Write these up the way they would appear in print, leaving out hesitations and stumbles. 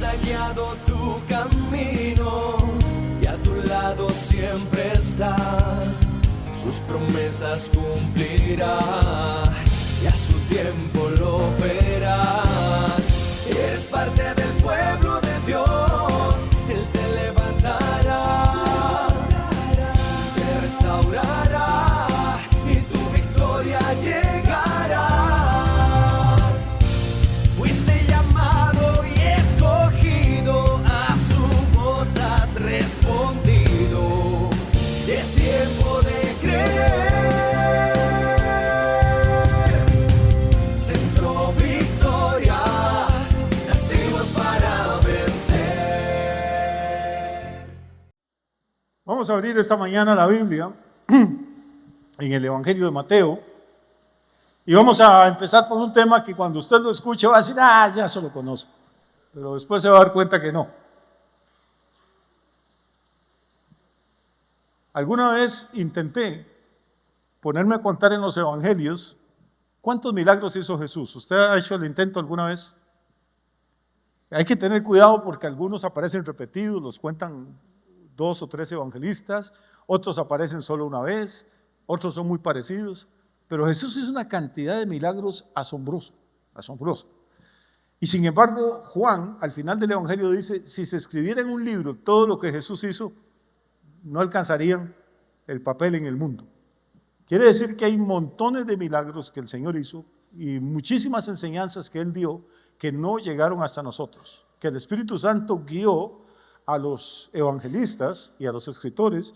ha guiado tu camino y a tu lado siempre está. Sus promesas cumplirá y a su tiempo lo verás. Eres parte del pueblo de Dios, Él te levantará, te restaurará y tu victoria llegará. Fuiste llamado y escogido, a su voz has respondido. Es tiempo de creer. Centro Victoria, nacimos para vencer. Vamos a abrir esta mañana la Biblia en el Evangelio de Mateo y vamos a empezar por un tema que cuando usted lo escuche va a decir, ya se lo conozco, pero después se va a dar cuenta que no. Alguna vez intenté ponerme a contar en los evangelios cuántos milagros hizo Jesús. ¿Usted ha hecho el intento alguna vez? Hay que tener cuidado porque algunos aparecen repetidos, los cuentan 2 o 3 evangelistas, otros aparecen solo una vez, otros son muy parecidos, pero Jesús hizo una cantidad de milagros asombrosa. Y sin embargo, Juan, al final del evangelio dice, si se escribiera en un libro todo lo que Jesús hizo, no alcanzarían el papel en el mundo. Quiere decir que hay montones de milagros que el Señor hizo y muchísimas enseñanzas que Él dio que no llegaron hasta nosotros, que el Espíritu Santo guió a los evangelistas y a los escritores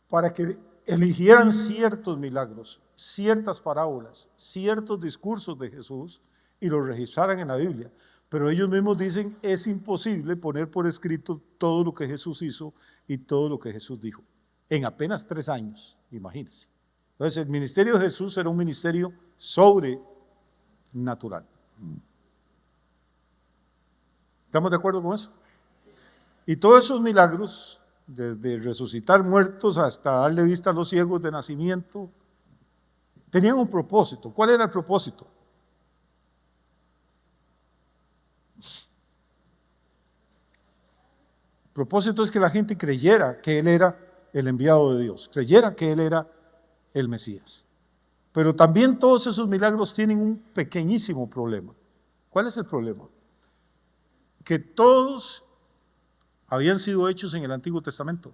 para que eligieran ciertos milagros, ciertas parábolas, ciertos discursos de Jesús y los registraran en la Biblia. Pero ellos mismos dicen, es imposible poner por escrito todo lo que Jesús hizo y todo lo que Jesús dijo. En apenas 3 años, imagínense. Entonces, el ministerio de Jesús era un ministerio sobrenatural. ¿Estamos de acuerdo con eso? Y todos esos milagros, desde resucitar muertos hasta darle vista a los ciegos de nacimiento, tenían un propósito. ¿Cuál era el propósito? El propósito es que la gente creyera que Él era el enviado de Dios, creyera que Él era el Mesías. Pero también todos esos milagros tienen un pequeñísimo problema. ¿Cuál es el problema? Que todos habían sido hechos en el Antiguo Testamento.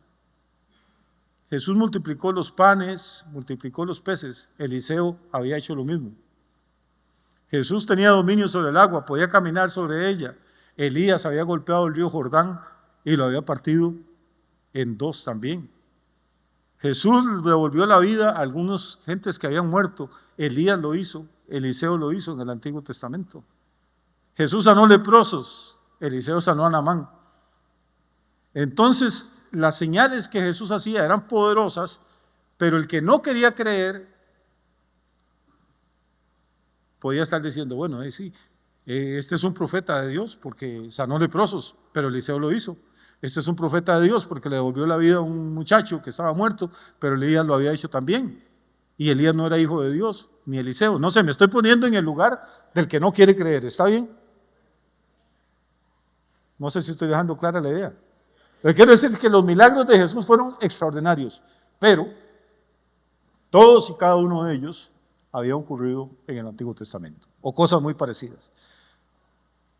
Jesús multiplicó los panes, multiplicó los peces. Eliseo había hecho lo mismo. Jesús tenía dominio sobre el agua, podía caminar sobre ella. Elías había golpeado el río Jordán y lo había partido en 2 también. Jesús devolvió la vida a algunas gentes que habían muerto. Elías lo hizo, Eliseo lo hizo en el Antiguo Testamento. Jesús sanó leprosos, Eliseo sanó a Naamán. Entonces, las señales que Jesús hacía eran poderosas, pero el que no quería creer podía estar diciendo, bueno, sí, este es un profeta de Dios porque sanó leprosos, pero Eliseo lo hizo. Este es un profeta de Dios porque le devolvió la vida a un muchacho que estaba muerto, pero Elías lo había hecho también. Y Elías no era hijo de Dios, ni Eliseo. No sé, me estoy poniendo en el lugar del que no quiere creer. ¿Está bien? No sé si estoy dejando clara la idea. Lo que quiero decir es que los milagros de Jesús fueron extraordinarios, pero todos y cada uno de ellos había ocurrido en el Antiguo Testamento, o cosas muy parecidas.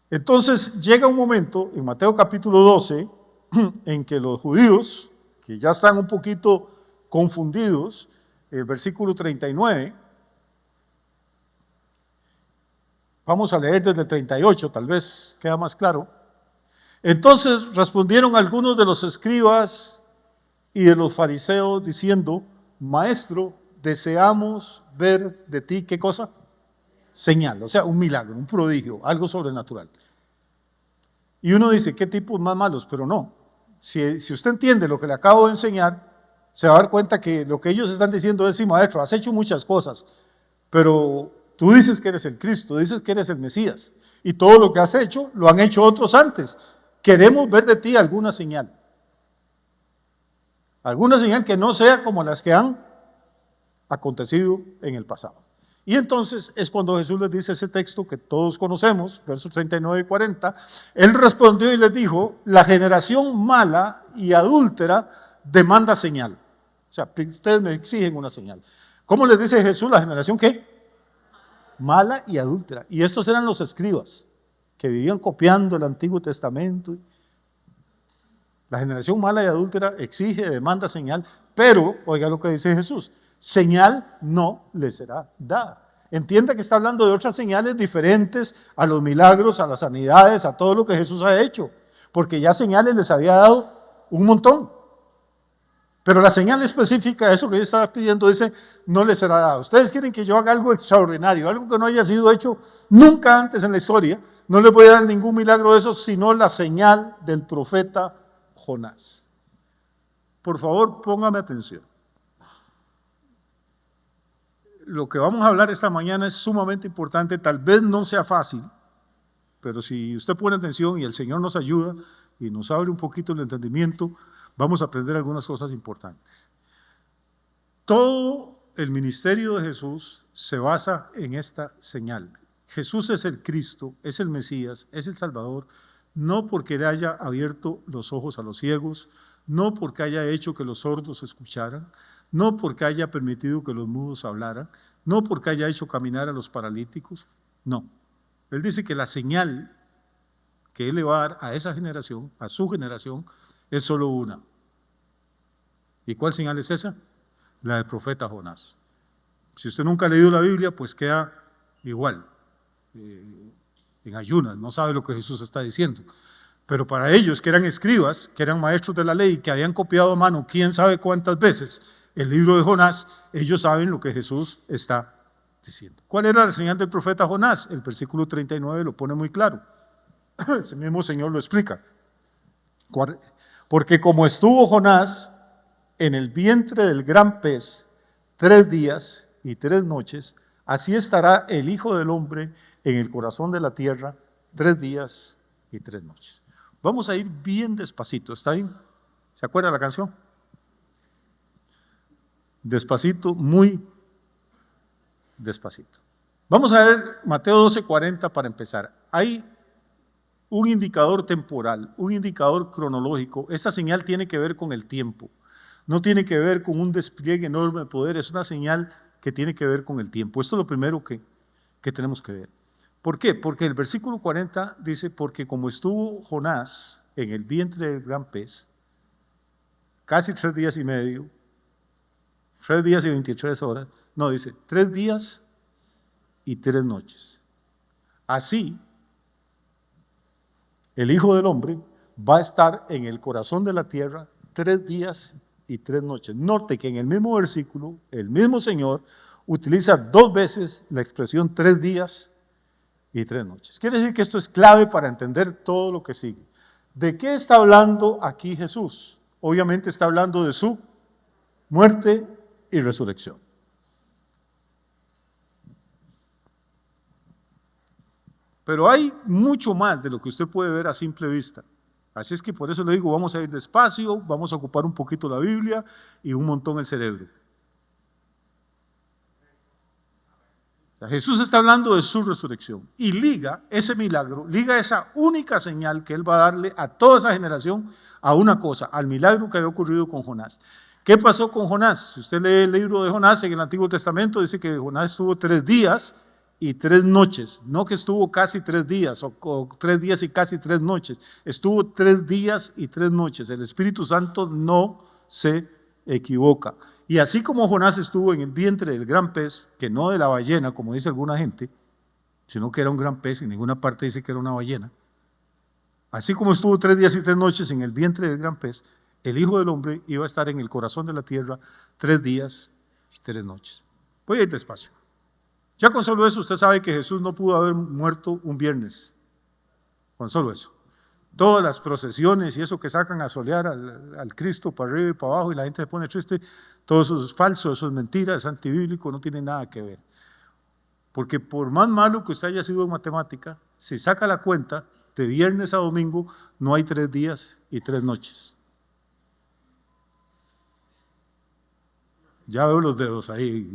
Entonces llega un momento en Mateo capítulo 12 en que los judíos, que ya están un poquito confundidos, el versículo 39, vamos a leer desde el 38, tal vez queda más claro. Entonces respondieron algunos de los escribas y de los fariseos diciendo, Maestro, deseamos ver de ti, ¿qué cosa? Señal, o sea, un milagro, un prodigio, algo sobrenatural. Y uno dice, ¿qué tipos más malos? Pero no, si usted entiende lo que le acabo de enseñar, se va a dar cuenta que lo que ellos están diciendo es, sí, Maestro, has hecho muchas cosas, pero tú dices que eres el Cristo, dices que eres el Mesías, y todo lo que has hecho, lo han hecho otros antes. Queremos ver de ti alguna señal que no sea como las que han acontecido en el pasado. Y entonces es cuando Jesús les dice ese texto que todos conocemos, versos 39 y 40. Él respondió y les dijo: la generación mala y adúltera demanda señal. O sea, ustedes me exigen una señal. ¿Cómo les dice Jesús? ¿La generación qué? Mala y adúltera. Y estos eran los escribas que vivían copiando el Antiguo Testamento. La generación mala y adúltera exige, demanda señal, pero, oiga lo que dice Jesús: señal no le será dada. Entienda que está hablando de otras señales diferentes a los milagros, a las sanidades, a todo lo que Jesús ha hecho, porque ya señales les había dado un montón. Pero la señal específica, eso que yo estaba pidiendo, dice, no les será dada. Ustedes quieren que yo haga algo extraordinario, algo que no haya sido hecho nunca antes en la historia. No les voy a dar ningún milagro de eso, sino la señal del profeta Jonás. Por favor, póngame atención. Lo que vamos a hablar esta mañana es sumamente importante, tal vez no sea fácil, pero si usted pone atención y el Señor nos ayuda y nos abre un poquito el entendimiento, vamos a aprender algunas cosas importantes. Todo el ministerio de Jesús se basa en esta señal. Jesús es el Cristo, es el Mesías, es el Salvador, no porque le haya abierto los ojos a los ciegos, no porque haya hecho que los sordos escucharan, no porque haya permitido que los mudos hablaran, no porque haya hecho caminar a los paralíticos, no. Él dice que la señal que Él le va a dar a esa generación, a su generación, es solo una. ¿Y cuál señal es esa? La del profeta Jonás. Si usted nunca ha leído la Biblia, pues queda igual, en ayunas, no sabe lo que Jesús está diciendo. Pero para ellos, que eran escribas, que eran maestros de la ley, que habían copiado a mano quién sabe cuántas veces el libro de Jonás, ellos saben lo que Jesús está diciendo. ¿Cuál era la señal del profeta Jonás? El versículo 39 lo pone muy claro. Ese mismo Señor lo explica. Porque como estuvo Jonás en el vientre del gran pez 3 días y 3 noches, así estará el Hijo del Hombre en el corazón de la tierra 3 días y 3 noches. Vamos a ir bien despacito, ¿está bien? ¿Se acuerda la canción? Despacito, muy despacito. Vamos a ver Mateo 12:40 para empezar. Hay un indicador temporal, un indicador cronológico. Esta señal tiene que ver con el tiempo. No tiene que ver con un despliegue enorme de poder, es una señal que tiene que ver con el tiempo. Esto es lo primero que tenemos que ver. ¿Por qué? Porque el versículo 40 dice: porque como estuvo Jonás en el vientre del gran pez, casi 3 días y medio, 3 días y 23 horas, no, dice 3 días y 3 noches. Así, el Hijo del Hombre va a estar en el corazón de la tierra 3 días y 3 noches. Note que en el mismo versículo, el mismo Señor utiliza 2 veces la expresión 3 días y 3 noches. Quiere decir que esto es clave para entender todo lo que sigue. ¿De qué está hablando aquí Jesús? Obviamente está hablando de su muerte y resurrección. Pero hay mucho más de lo que usted puede ver a simple vista. Así es que por eso le digo, vamos a ir despacio, vamos a ocupar un poquito la Biblia y un montón el cerebro. O sea, Jesús está hablando de su resurrección y liga ese milagro, liga esa única señal que Él va a darle a toda esa generación a una cosa, al milagro que había ocurrido con Jonás. ¿Qué pasó con Jonás? Si usted lee el libro de Jonás en el Antiguo Testamento, dice que Jonás estuvo 3 días y 3 noches, no que estuvo casi 3 días o 3 días y casi 3 noches, estuvo 3 días y 3 noches. El Espíritu Santo no se equivoca. Y así como Jonás estuvo en el vientre del gran pez, que no de la ballena, como dice alguna gente, sino que era un gran pez, en ninguna parte dice que era una ballena, así como estuvo 3 días y 3 noches en el vientre del gran pez, el Hijo del Hombre iba a estar en el corazón de la tierra 3 días y 3 noches. Voy a ir despacio. Ya con solo eso usted sabe que Jesús no pudo haber muerto un viernes. Con solo eso. Todas las procesiones y eso que sacan a solear al Cristo para arriba y para abajo y la gente se pone triste, todo eso es falso, eso es mentira, es antibíblico, no tiene nada que ver. Porque por más malo que usted haya sido en matemática, si saca la cuenta, de viernes a domingo no hay 3 días y 3 noches. Ya veo los dedos ahí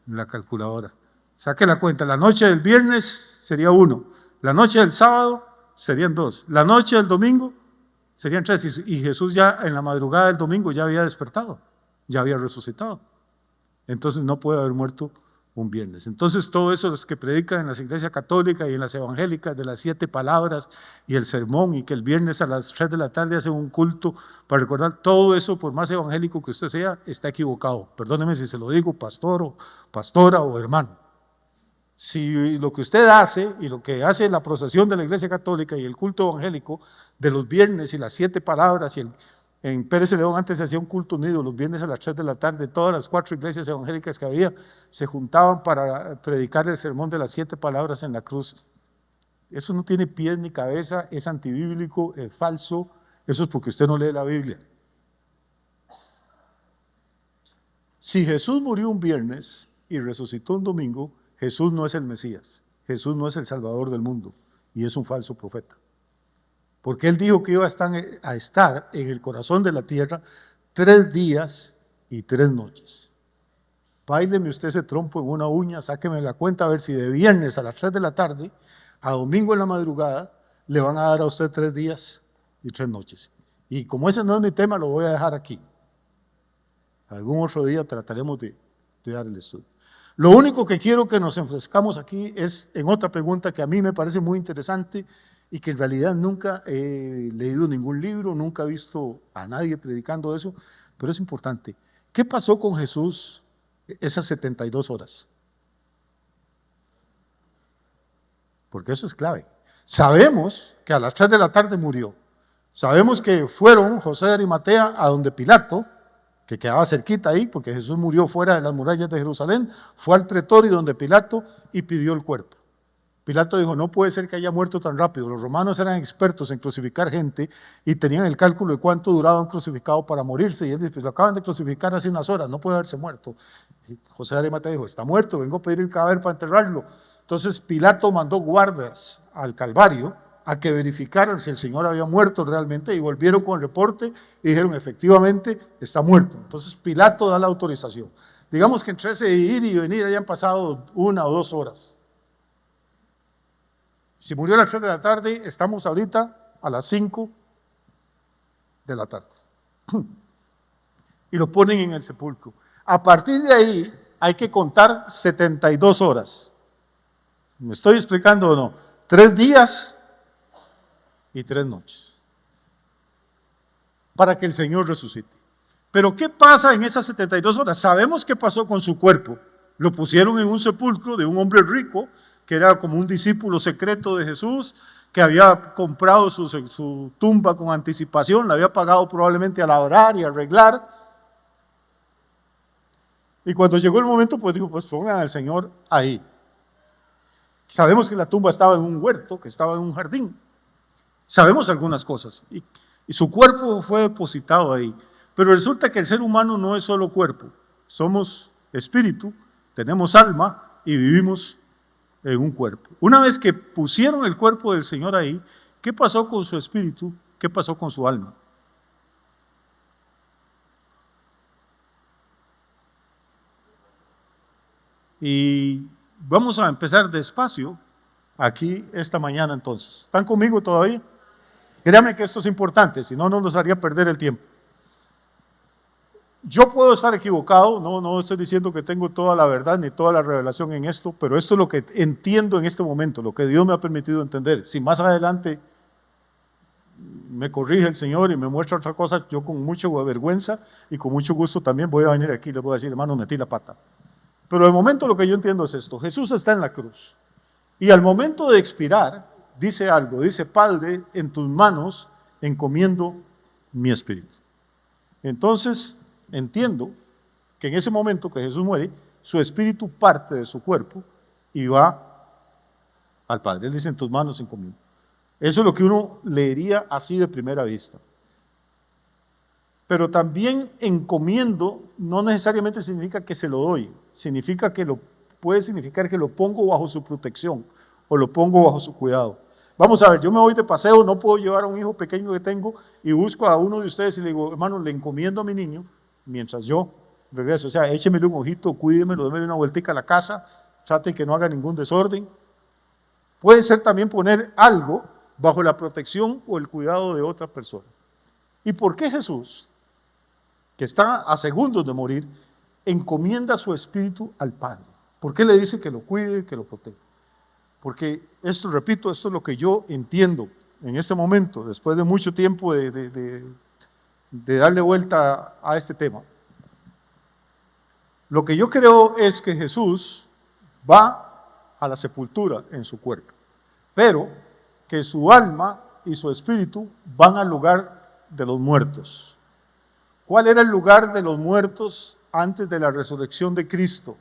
en la calculadora. Saque la cuenta, la noche del viernes sería 1, la noche del sábado serían 2, la noche del domingo serían 3, y Jesús ya en la madrugada del domingo ya había despertado, ya había resucitado. Entonces no puede haber muerto un viernes. Entonces todo eso, los que predican en las iglesias católicas y en las evangélicas de las 7 palabras y el sermón, y que el viernes a las 3 de la tarde hacen un culto para recordar, todo eso, por más evangélico que usted sea, está equivocado. Perdóneme si se lo digo, pastor o pastora o hermano. Si lo que usted hace y lo que hace la procesión de la iglesia católica y el culto evangélico de los viernes y las 7 palabras, y en Pérez de León antes se hacía un culto unido los viernes a las 3 de la tarde, todas las 4 iglesias evangélicas que había se juntaban para predicar el sermón de las 7 palabras en la cruz. Eso no tiene pies ni cabeza, es antibíblico, es falso, eso es porque usted no lee la Biblia. Si Jesús murió un viernes y resucitó un domingo, Jesús no es el Mesías, Jesús no es el Salvador del mundo y es un falso profeta. Porque Él dijo que iba a estar en el corazón de la tierra 3 días y 3 noches. Báileme usted ese trompo en una uña, sáqueme la cuenta a ver si de viernes a las 3 de la tarde a domingo en la madrugada le van a dar a usted 3 días y 3 noches. Y como ese no es mi tema, lo voy a dejar aquí. Algún otro día trataremos de dar el estudio. Lo único que quiero que nos enfrescamos aquí es en otra pregunta que a mí me parece muy interesante y que en realidad nunca he leído ningún libro, nunca he visto a nadie predicando eso, pero es importante. ¿Qué pasó con Jesús esas 72 horas? Porque eso es clave. Sabemos que a las 3 de la tarde murió. Sabemos que fueron José de Arimatea a donde Pilato, que quedaba cerquita ahí, porque Jesús murió fuera de las murallas de Jerusalén, fue al pretorio donde Pilato y pidió el cuerpo. Pilato dijo, no puede ser que haya muerto tan rápido. Los romanos eran expertos en crucificar gente y tenían el cálculo de cuánto duraba un crucificado para morirse. Y él dice, pues lo acaban de crucificar hace unas horas, no puede haberse muerto. Y José de Arimatea dijo, está muerto, vengo a pedir el cadáver para enterrarlo. Entonces Pilato mandó guardas al Calvario a que verificaran si el Señor había muerto realmente y volvieron con el reporte y dijeron, efectivamente, está muerto. Entonces Pilato da la autorización. Digamos que entre ese ir y venir hayan pasado 1 o 2 horas. Si murió a las 3 de la tarde, estamos ahorita a las 5 de la tarde. Y lo ponen en el sepulcro. A partir de ahí hay que contar 72 horas. ¿Me estoy explicando o no? 3 días y 3 noches para que el Señor resucite. Pero ¿qué pasa en esas 72 horas? Sabemos qué pasó con su cuerpo. Lo pusieron en un sepulcro de un hombre rico, que era como un discípulo secreto de Jesús, que había comprado su tumba con anticipación, la había pagado probablemente a labrar y a arreglar. Y cuando llegó el momento, pues dijo, pues pongan al Señor ahí. Sabemos que la tumba estaba en un huerto, que estaba en un jardín. Sabemos algunas cosas. Y su cuerpo fue depositado ahí. Pero resulta que el ser humano no es solo cuerpo. Somos espíritu, tenemos alma y vivimos en un cuerpo. Una vez que pusieron el cuerpo del Señor ahí, ¿qué pasó con su espíritu? ¿Qué pasó con su alma? Y vamos a empezar despacio aquí esta mañana entonces. ¿Están conmigo todavía? Créame que esto es importante, si no, no nos haría perder el tiempo. Yo puedo estar equivocado, no estoy diciendo que tengo toda la verdad ni toda la revelación en esto, pero esto es lo que entiendo en este momento, lo que Dios me ha permitido entender. Si más adelante me corrige el Señor y me muestra otra cosa, yo con mucha vergüenza y con mucho gusto también voy a venir aquí y les voy a decir, hermano, metí la pata. Pero de momento lo que yo entiendo es esto: Jesús está en la cruz y al momento de expirar dice algo, dice, Padre, en tus manos encomiendo mi espíritu. Entonces entiendo que en ese momento que Jesús muere, su espíritu parte de su cuerpo y va al Padre. Él dice, en tus manos encomiendo. Eso es lo que uno leería así de primera vista. Pero también encomiendo no necesariamente significa que se lo doy, significa que puede significar que lo pongo bajo su protección o lo pongo bajo su cuidado. Vamos a ver, yo me voy de paseo, no puedo llevar a un hijo pequeño que tengo y busco a uno de ustedes y le digo, hermano, le encomiendo a mi niño mientras yo regreso. O sea, échemele un ojito, cuídemelo, démele una vueltica a la casa trate que no haga ningún desorden. Puede ser también poner algo bajo la protección o el cuidado de otra persona. ¿Y por qué Jesús, que está a segundos de morir, encomienda su espíritu al Padre? ¿Por qué le dice que lo cuide, que lo proteja? Porque esto, repito, esto es lo que yo entiendo en este momento, después de mucho tiempo de darle vuelta a este tema. Lo que yo creo es que Jesús va a la sepultura en su cuerpo, pero que su alma y su espíritu van al lugar de los muertos. ¿Cuál era el lugar de los muertos antes de la resurrección de Cristo?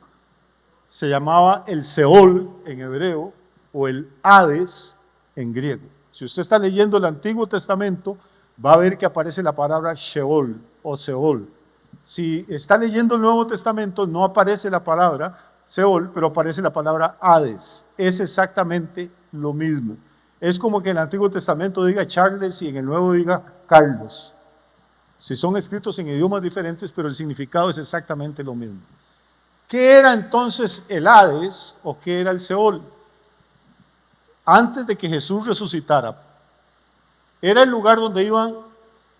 Se llamaba el Seol en hebreo o el Hades en griego. Si usted está leyendo el Antiguo Testamento, va a ver que aparece la palabra Sheol o Seol. Si está leyendo el Nuevo Testamento, no aparece la palabra Seol, pero aparece la palabra Hades. Es exactamente lo mismo. Es como que en el Antiguo Testamento diga Charles y en el Nuevo diga Carlos. Si son escritos en idiomas diferentes, pero el significado es exactamente lo mismo. ¿Qué era entonces el Hades o qué era el Seol? Antes de que Jesús resucitara, era el lugar donde iban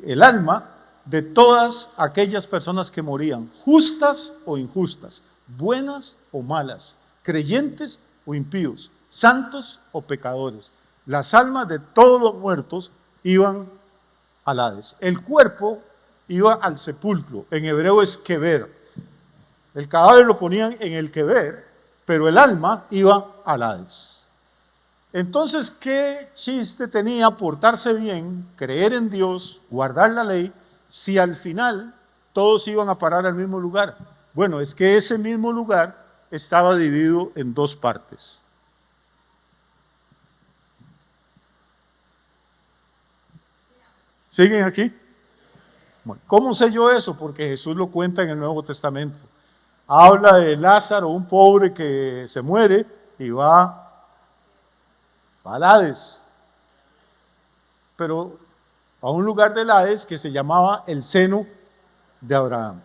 el alma de todas aquellas personas que morían, justas o injustas, buenas o malas, creyentes o impíos, santos o pecadores. Las almas de todos los muertos iban al Hades. El cuerpo iba al sepulcro, en hebreo es kever. El cadáver lo ponían en el kever, pero el alma iba al Hades. Entonces, ¿qué chiste tenía portarse bien, creer en Dios, guardar la ley, si al final todos iban a parar al mismo lugar? Bueno, es que ese mismo lugar estaba dividido en dos partes. ¿Siguen aquí? Bueno, ¿cómo sé yo eso? Porque Jesús lo cuenta en el Nuevo Testamento. Habla de Lázaro, un pobre que se muere y va al Hades, pero a un lugar del Hades que se llamaba el seno de Abraham.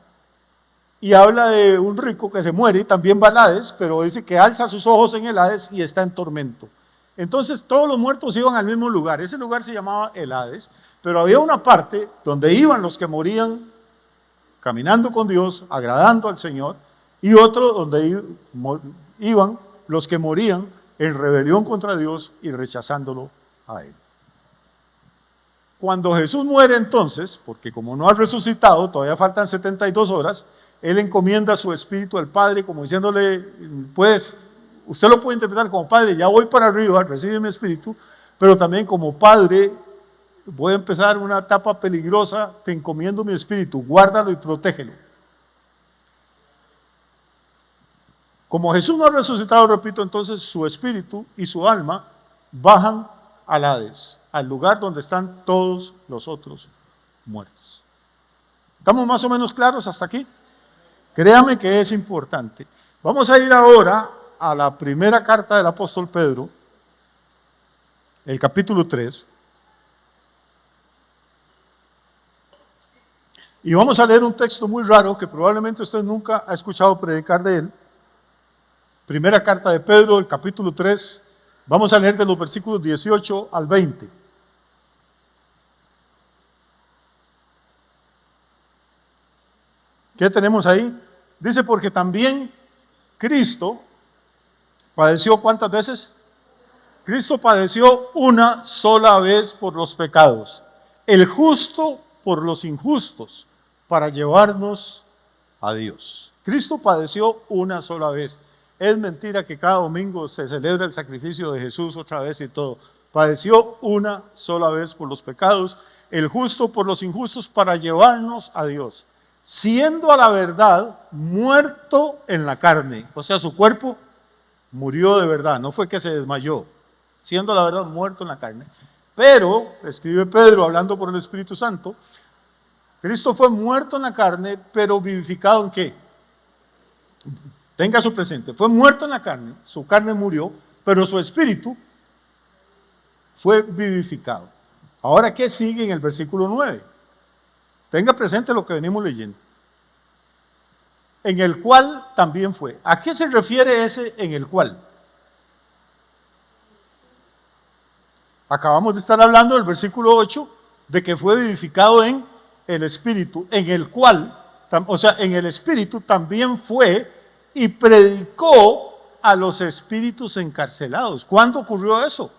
Y habla de un rico que se muere y también va al Hades, pero dice que alza sus ojos en el Hades y está en tormento. Entonces todos los muertos iban al mismo lugar. Ese lugar se llamaba el Hades, pero había una parte donde iban los que morían caminando con Dios, agradando al Señor, y otro donde iban los que morían en rebelión contra Dios y rechazándolo a Él. Cuando Jesús muere entonces, porque como no ha resucitado, todavía faltan 72 horas, Él encomienda su espíritu al Padre como diciéndole, pues, usted lo puede interpretar como Padre, ya voy para arriba, recibe mi espíritu, pero también como Padre, voy a empezar una etapa peligrosa, te encomiendo mi espíritu, guárdalo y protégelo. Como Jesús no ha resucitado, repito, entonces su espíritu y su alma bajan al Hades, al lugar donde están todos los otros muertos. ¿Estamos más o menos claros hasta aquí? Créame que es importante. Vamos a ir ahora a la primera carta del apóstol Pedro, el capítulo 3. Y vamos a leer un texto muy raro que probablemente usted nunca ha escuchado predicar de él. Primera carta de Pedro, el capítulo 3, vamos a leer de los versículos 18 al 20. ¿Qué tenemos ahí? Dice, porque también Cristo padeció ¿cuántas veces? Cristo padeció una sola vez por los pecados, el justo por los injustos, para llevarnos a Dios. Cristo padeció una sola vez. Es mentira que cada domingo se celebra el sacrificio de Jesús otra vez y todo. Padeció una sola vez por los pecados, el justo por los injustos, para llevarnos a Dios. Siendo a la verdad muerto en la carne. O sea, su cuerpo murió de verdad, no fue que se desmayó. Siendo a la verdad muerto en la carne. Pero, escribe Pedro hablando por el Espíritu Santo, Cristo fue muerto en la carne, pero vivificado ¿en qué? Tenga su presente, fue muerto en la carne, su carne murió, pero su espíritu fue vivificado. Ahora, ¿qué sigue en el versículo 9? Tenga presente lo que venimos leyendo. en el cual también fue. ¿A qué se refiere ese en el cual? Acabamos de estar hablando del versículo 8 de que fue vivificado en el Espíritu, en el cual, o sea, en el Espíritu también fue y predicó a los espíritus encarcelados. ¿Cuándo ocurrió eso?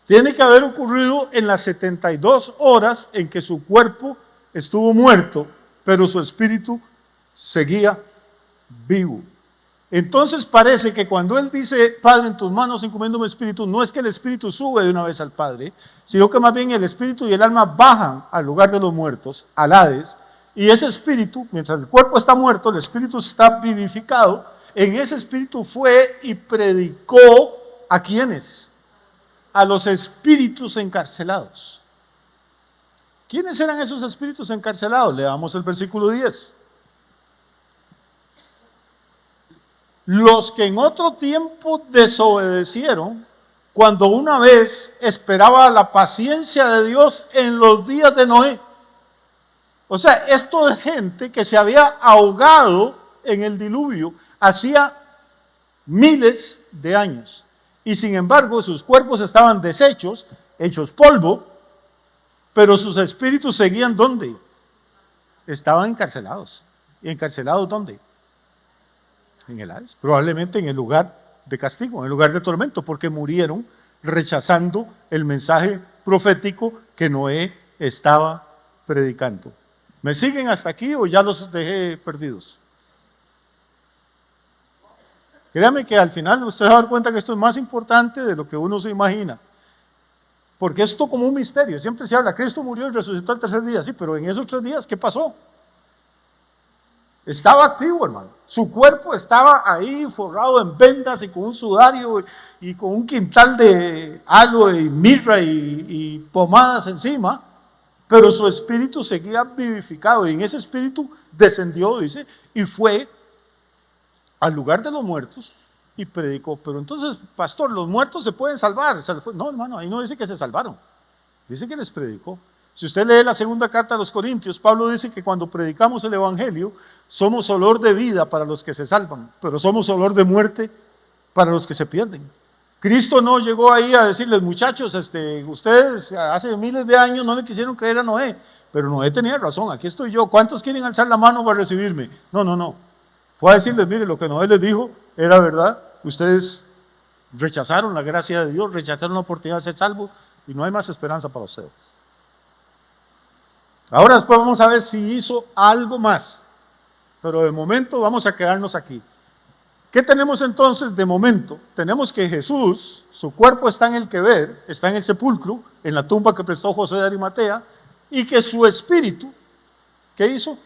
Tiene que haber ocurrido en las 72 horas en que su cuerpo estuvo muerto, pero su espíritu seguía vivo. Entonces parece que cuando él dice, Padre, en tus manos encomiendo mi espíritu, no es que el espíritu sube de una vez al Padre, sino que más bien el espíritu y el alma bajan al lugar de los muertos, al Hades, y ese espíritu, mientras el cuerpo está muerto, el espíritu está vivificado. En ese espíritu fue y predicó ¿a quiénes? A los espíritus encarcelados. ¿Quiénes eran esos espíritus encarcelados? Leamos el versículo 10. Los que en otro tiempo desobedecieron, cuando una vez esperaba la paciencia de Dios en los días de Noé. O sea, esto es gente que se había ahogado en el diluvio hacía miles de años. Y sin embargo, sus cuerpos estaban deshechos, hechos polvo, pero sus espíritus seguían ¿dónde? Estaban encarcelados. ¿Y encarcelados dónde? En el Hades, probablemente en el lugar de castigo, en el lugar de tormento, porque murieron rechazando el mensaje profético que Noé estaba predicando. ¿Me siguen hasta aquí o ya los dejé perdidos? Créame que al final usted se va a dar cuenta que esto es más importante de lo que uno se imagina. Porque esto como un misterio, siempre se habla, Cristo murió y resucitó al tercer día, sí, pero en esos 3 días, ¿qué pasó? Estaba activo, hermano. Su cuerpo estaba ahí forrado en vendas y con un sudario y con un quintal de aloe y mirra y pomadas encima, pero su espíritu seguía vivificado y en ese espíritu descendió, dice, y fue al lugar de los muertos y predicó. Pero entonces, pastor, los muertos se pueden salvar. No, hermano, ahí no dice que se salvaron, dice que les predicó. Si usted lee la segunda carta a los Corintios, Pablo dice que cuando predicamos el Evangelio, somos olor de vida para los que se salvan, pero somos olor de muerte para los que se pierden. Cristo no llegó ahí a decirles, muchachos, ustedes hace miles de años no le quisieron creer a Noé, pero Noé tenía razón, aquí estoy yo, ¿cuántos quieren alzar la mano para recibirme? No. Fue a decirles, mire, lo que Noé les dijo era verdad, ustedes rechazaron la gracia de Dios, rechazaron la oportunidad de ser salvos y no hay más esperanza para ustedes. Ahora después vamos a ver si hizo algo más, pero de momento vamos a quedarnos aquí. ¿Qué tenemos entonces de momento? Tenemos que Jesús, su cuerpo está en el Quever, está en el sepulcro, en la tumba que prestó José de Arimatea, y que su espíritu, ¿qué hizo?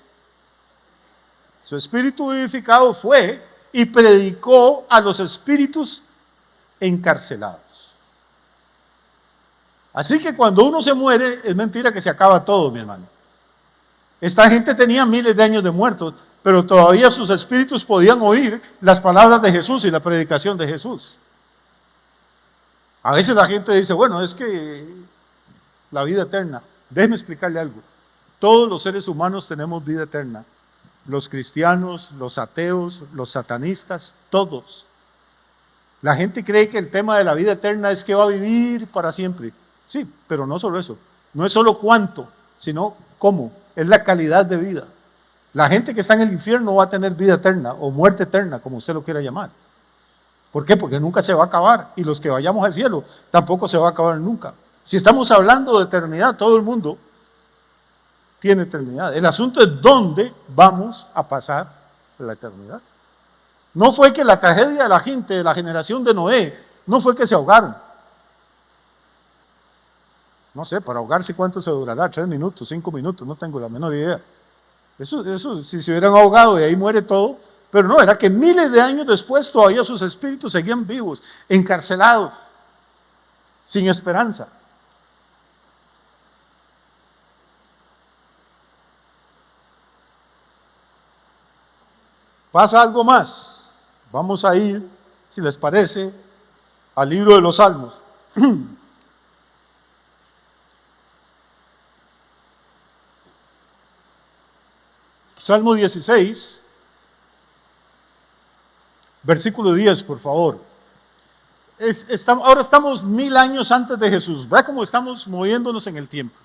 Su espíritu vivificado fue y predicó a los espíritus encarcelados. Así que cuando uno se muere, es mentira que se acaba todo, mi hermano. Esta gente tenía miles de años de muertos, pero todavía sus espíritus podían oír las palabras de Jesús y la predicación de Jesús. A veces la gente dice, bueno, es que la vida eterna. Déjeme explicarle algo. Todos los seres humanos tenemos vida eterna. Los cristianos, los ateos, los satanistas, todos. La gente cree que el tema de la vida eterna es que va a vivir para siempre. Sí, pero no solo eso. No es solo cuánto, sino cómo. Es la calidad de vida. La gente que está en el infierno va a tener vida eterna o muerte eterna, como usted lo quiera llamar. ¿Por qué? Porque nunca se va a acabar. Y los que vayamos al cielo tampoco se va a acabar nunca. Si estamos hablando de eternidad, todo el mundo tiene eternidad. El asunto es dónde vamos a pasar la eternidad. No fue que la tragedia de la gente de la generación de Noé, no fue que se ahogaron. No sé, para ahogarse cuánto se durará, 3 minutos, 5 minutos, no tengo la menor idea. Eso si se hubieran ahogado y ahí muere todo, pero no, era que miles de años después todavía sus espíritus seguían vivos, encarcelados, sin esperanza. Pasa algo más. Vamos a ir, si les parece, al libro de los Salmos. Salmo 16, versículo 10, por favor. Ahora estamos 1000 años antes de Jesús. Vea cómo estamos moviéndonos en el tiempo.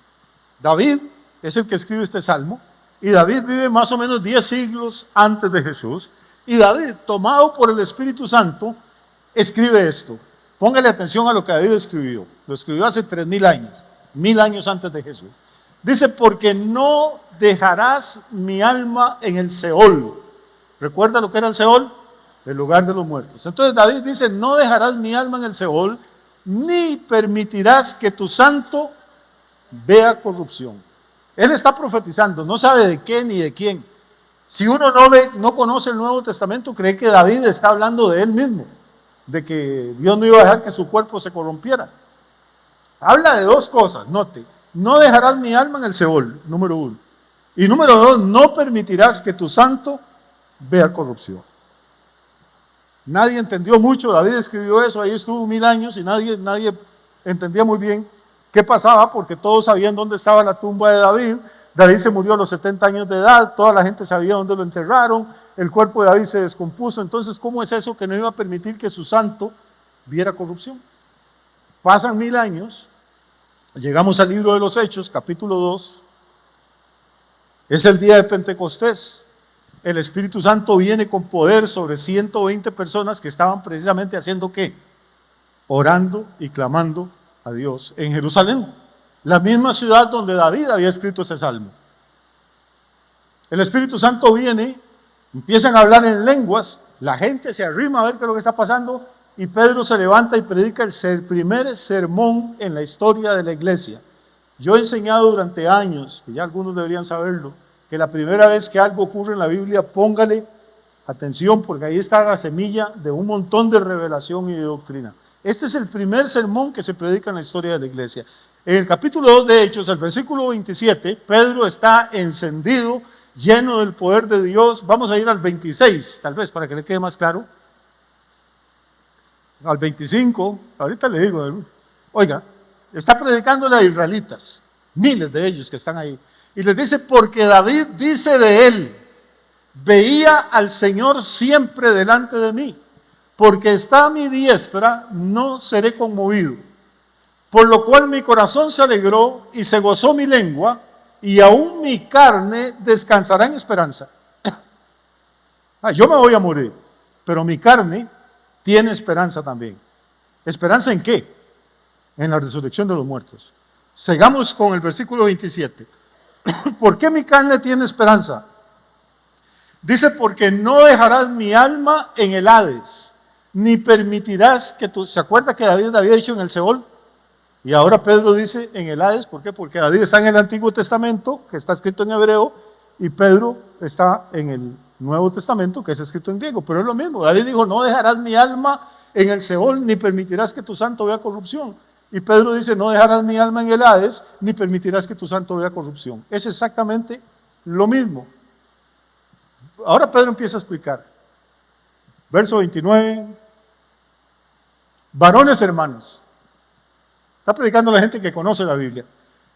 David es el que escribe este salmo, y David vive más o menos 10 siglos antes de Jesús, y David, tomado por el Espíritu Santo, escribe esto. Póngale atención a lo que David escribió. Lo escribió hace 3000 años, 1000 años antes de Jesús. Dice, porque no dejarás mi alma en el Seol. ¿Recuerda lo que era el Seol? El lugar de los muertos. Entonces David dice, no dejarás mi alma en el Seol, ni permitirás que tu santo vea corrupción. Él está profetizando, no sabe de qué ni de quién. Si uno no conoce el Nuevo Testamento, cree que David está hablando de él mismo, de que Dios no iba a dejar que su cuerpo se corrompiera. Habla de dos cosas, note, no dejarás mi alma en el Seol, número 1. Y número 2, no permitirás que tu santo vea corrupción. Nadie entendió mucho, David escribió eso, ahí estuvo 1000 años y nadie entendía muy bien qué pasaba, porque todos sabían dónde estaba la tumba de David. David se murió a los 70 años de edad, toda la gente sabía dónde lo enterraron, el cuerpo de David se descompuso. Entonces, ¿cómo es eso que no iba a permitir que su santo viera corrupción? Pasan 1000 años, llegamos al libro de los Hechos, capítulo 2, es el día de Pentecostés. El Espíritu Santo viene con poder sobre 120 personas que estaban precisamente haciendo ¿qué? Orando y clamando a Dios en Jerusalén, la misma ciudad donde David había escrito ese salmo. El Espíritu Santo viene, empiezan a hablar en lenguas, la gente se arrima a ver qué es lo que está pasando, y Pedro se levanta y predica el primer sermón en la historia de la iglesia. Yo he enseñado durante años, que ya algunos deberían saberlo, que la primera vez que algo ocurre en la Biblia, póngale atención, porque ahí está la semilla de un montón de revelación y de doctrina. Este es el primer sermón que se predica en la historia de la iglesia. En el capítulo 2 de Hechos, el versículo 27, Pedro está encendido, lleno del poder de Dios. Vamos a ir al 26, tal vez, para que le quede más claro. Al 25, ahorita le digo, oiga, está predicándole a israelitas, miles de ellos que están ahí. Y les dice, porque David dice de él, veía al Señor siempre delante de mí, porque está a mi diestra, no seré conmovido. Por lo cual mi corazón se alegró y se gozó mi lengua, y aún mi carne descansará en esperanza. Yo me voy a morir, pero mi carne tiene esperanza también. ¿Esperanza en qué? En la resurrección de los muertos. Sigamos con el versículo 27. ¿Por qué mi carne tiene esperanza? Dice, porque no dejarás mi alma en el Hades, ni permitirás que tú... ¿Se acuerda que David había dicho en el Seol? Y ahora Pedro dice en el Hades, ¿por qué? Porque David está en el Antiguo Testamento, que está escrito en hebreo, y Pedro está en el Nuevo Testamento, que es escrito en griego, pero es lo mismo. David dijo, no dejarás mi alma en el Seol, ni permitirás que tu santo vea corrupción. Y Pedro dice, no dejarás mi alma en el Hades, ni permitirás que tu santo vea corrupción. Es exactamente lo mismo. Ahora Pedro empieza a explicar. Verso 29. Varones hermanos. Está predicando a la gente que conoce la Biblia.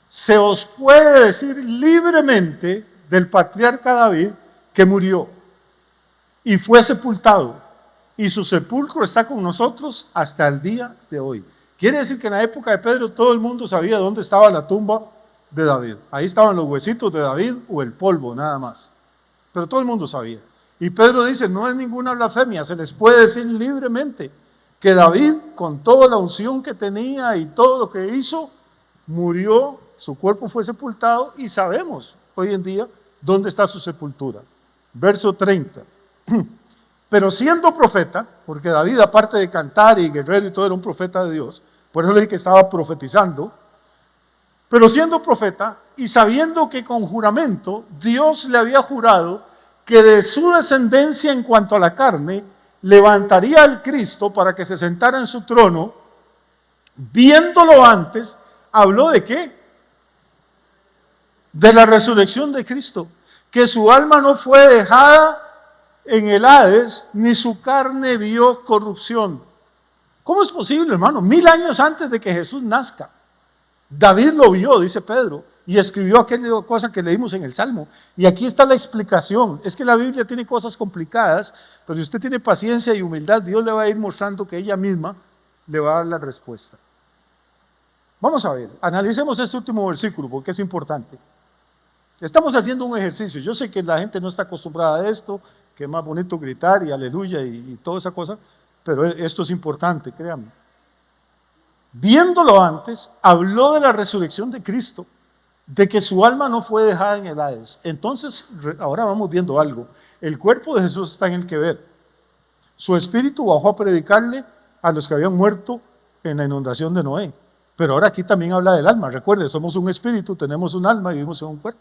Se os puede decir libremente del patriarca David que murió y fue sepultado, y su sepulcro está con nosotros hasta el día de hoy. Quiere decir que en la época de Pedro todo el mundo sabía dónde estaba la tumba de David. Ahí estaban los huesitos de David o el polvo, nada más. Pero todo el mundo sabía. Y Pedro dice, no es ninguna blasfemia, se les puede decir libremente que David, con toda la unción que tenía y todo lo que hizo, murió, su cuerpo fue sepultado, y sabemos hoy en día dónde está su sepultura. Verso 30. Pero siendo profeta, porque David, aparte de cantar y guerrero y todo, era un profeta de Dios, por eso le dije que estaba profetizando, pero siendo profeta y sabiendo que con juramento Dios le había jurado que de su descendencia en cuanto a la carne levantaría al Cristo para que se sentara en su trono, viéndolo antes, habló de ¿qué? De la resurrección de Cristo, que su alma no fue dejada en el Hades, ni su carne vio corrupción. ¿Cómo es posible, hermano? 1000 años antes de que Jesús nazca, David lo vio, dice Pedro, y escribió aquella cosa que leímos en el Salmo. Y aquí está la explicación. Es que la Biblia tiene cosas complicadas, pero si usted tiene paciencia y humildad, Dios le va a ir mostrando que ella misma le va a dar la respuesta. Vamos a ver, analicemos este último versículo porque es importante. Estamos haciendo un ejercicio. Yo sé que la gente no está acostumbrada a esto, que es más bonito gritar y aleluya y toda esa cosa, pero esto es importante, créanme. Viéndolo antes, habló de la resurrección de Cristo, de que su alma no fue dejada en el Hades. Entonces, ahora vamos viendo algo. El cuerpo de Jesús está en el que ver. Su espíritu bajó a predicarle a los que habían muerto en la inundación de Noé. Pero ahora aquí también habla del alma. Recuerde, somos un espíritu, tenemos un alma y vivimos en un cuerpo.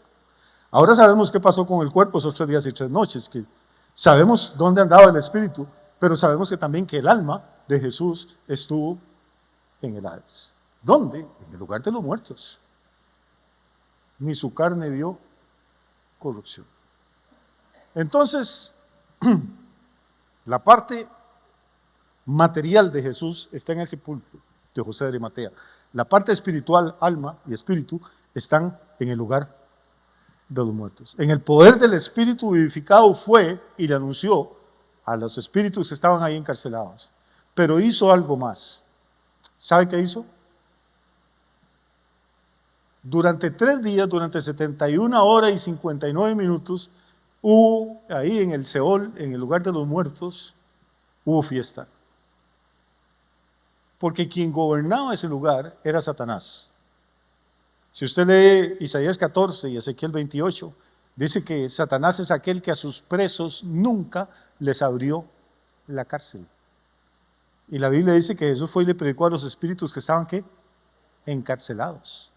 Ahora sabemos qué pasó con el cuerpo esos 3 días y 3 noches, que sabemos dónde andaba el espíritu, pero sabemos que también que el alma de Jesús estuvo en el Hades. ¿Dónde? En el lugar de los muertos. Ni su carne vio corrupción. Entonces, la parte material de Jesús está en el sepulcro de José de Arimatea. La parte espiritual, alma y espíritu, están en el lugar de los muertos. En el poder del espíritu vivificado fue y le anunció a los espíritus que estaban ahí encarcelados. Pero hizo algo más. ¿Sabe qué hizo? Durante 3 días, durante 71 horas y 59 minutos, hubo ahí en el Seol, en el lugar de los muertos, hubo fiesta. Porque quien gobernaba ese lugar era Satanás. Si usted lee Isaías 14 y Ezequiel 28, dice que Satanás es aquel que a sus presos nunca les abrió la cárcel. Y la Biblia dice que Jesús fue y le predicó a los espíritus que estaban, ¿qué? Encarcelados.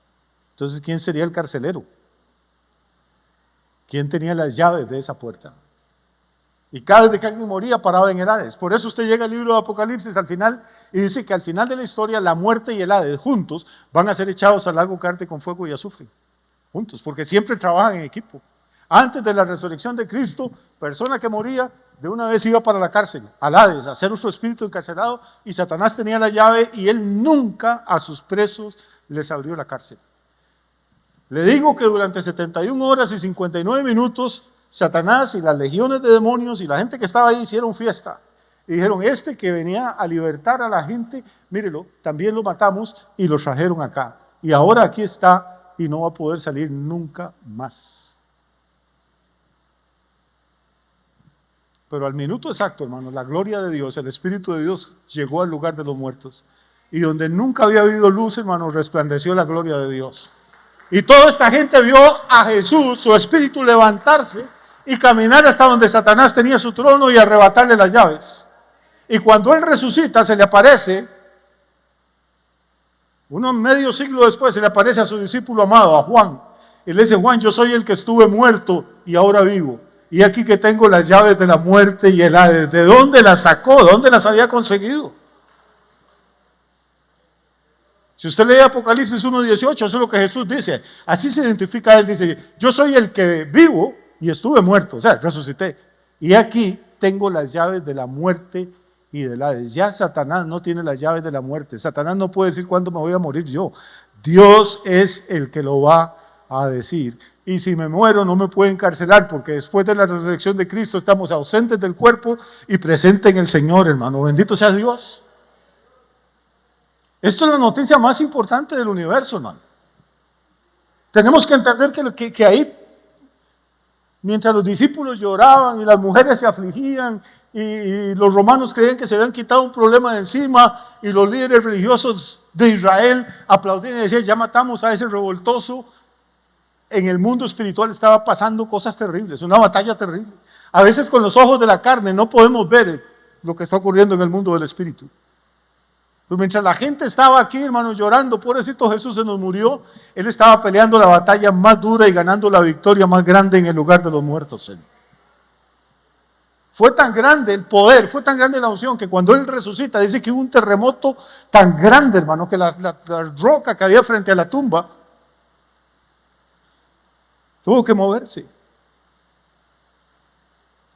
Entonces, ¿quién sería el carcelero? ¿Quién tenía las llaves de esa puerta? Y cada vez que alguien moría paraba en el Hades. Por eso usted llega al libro de Apocalipsis al final y dice que al final de la historia la muerte y el Hades juntos van a ser echados al lago que arde con fuego y azufre. Juntos, porque siempre trabajan en equipo. Antes de la resurrección de Cristo, persona que moría de una vez iba para la cárcel, al Hades, a hacer su espíritu encarcelado, y Satanás tenía la llave y él nunca a sus presos les abrió la cárcel. Le digo que durante 71 horas y 59 minutos Satanás y las legiones de demonios y la gente que estaba ahí hicieron fiesta. Y dijeron, este que venía a libertar a la gente, mírelo, también lo matamos y lo trajeron acá. Y ahora aquí está y no va a poder salir nunca más. Pero al minuto exacto, hermano, la gloria de Dios, el Espíritu de Dios llegó al lugar de los muertos. Y donde nunca había habido luz, hermano, resplandeció la gloria de Dios. Y toda esta gente vio a Jesús, su espíritu, levantarse y caminar hasta donde Satanás tenía su trono y arrebatarle las llaves. Y cuando él resucita, se le aparece, medio siglo después, se le aparece a su discípulo amado, a Juan. Y le dice, Juan, yo soy el que estuve muerto y ahora vivo. Y aquí que tengo las llaves de la muerte y el Hades. ¿De dónde las sacó? ¿De dónde las había conseguido? Si usted lee Apocalipsis 1:18, eso es lo que Jesús dice. Así se identifica a él. Dice, yo soy el que vivo y estuve muerto. O sea, resucité. Y aquí tengo las llaves de la muerte y del Hades. Ya Satanás no tiene las llaves de la muerte. Satanás no puede decir cuándo me voy a morir yo. Dios es el que lo va a decir. Y si me muero no me puede encarcelar, porque después de la resurrección de Cristo estamos ausentes del cuerpo y presentes en el Señor, hermano. Bendito sea Dios. Esto es la noticia más importante del universo, hermano. Tenemos que entender que ahí, mientras los discípulos lloraban y las mujeres se afligían y los romanos creían que se habían quitado un problema de encima y los líderes religiosos de Israel aplaudían y decían, ya matamos a ese revoltoso, en el mundo espiritual estaba pasando cosas terribles, una batalla terrible. A veces con los ojos de la carne no podemos ver lo que está ocurriendo en el mundo del espíritu. Pero mientras la gente estaba aquí, hermanos, llorando, pobrecito Jesús se nos murió, él estaba peleando la batalla más dura y ganando la victoria más grande en el lugar de los muertos. Fue tan grande el poder, fue tan grande la unción, que cuando él resucita, dice que hubo un terremoto tan grande, hermano, que la roca que había frente a la tumba tuvo que moverse.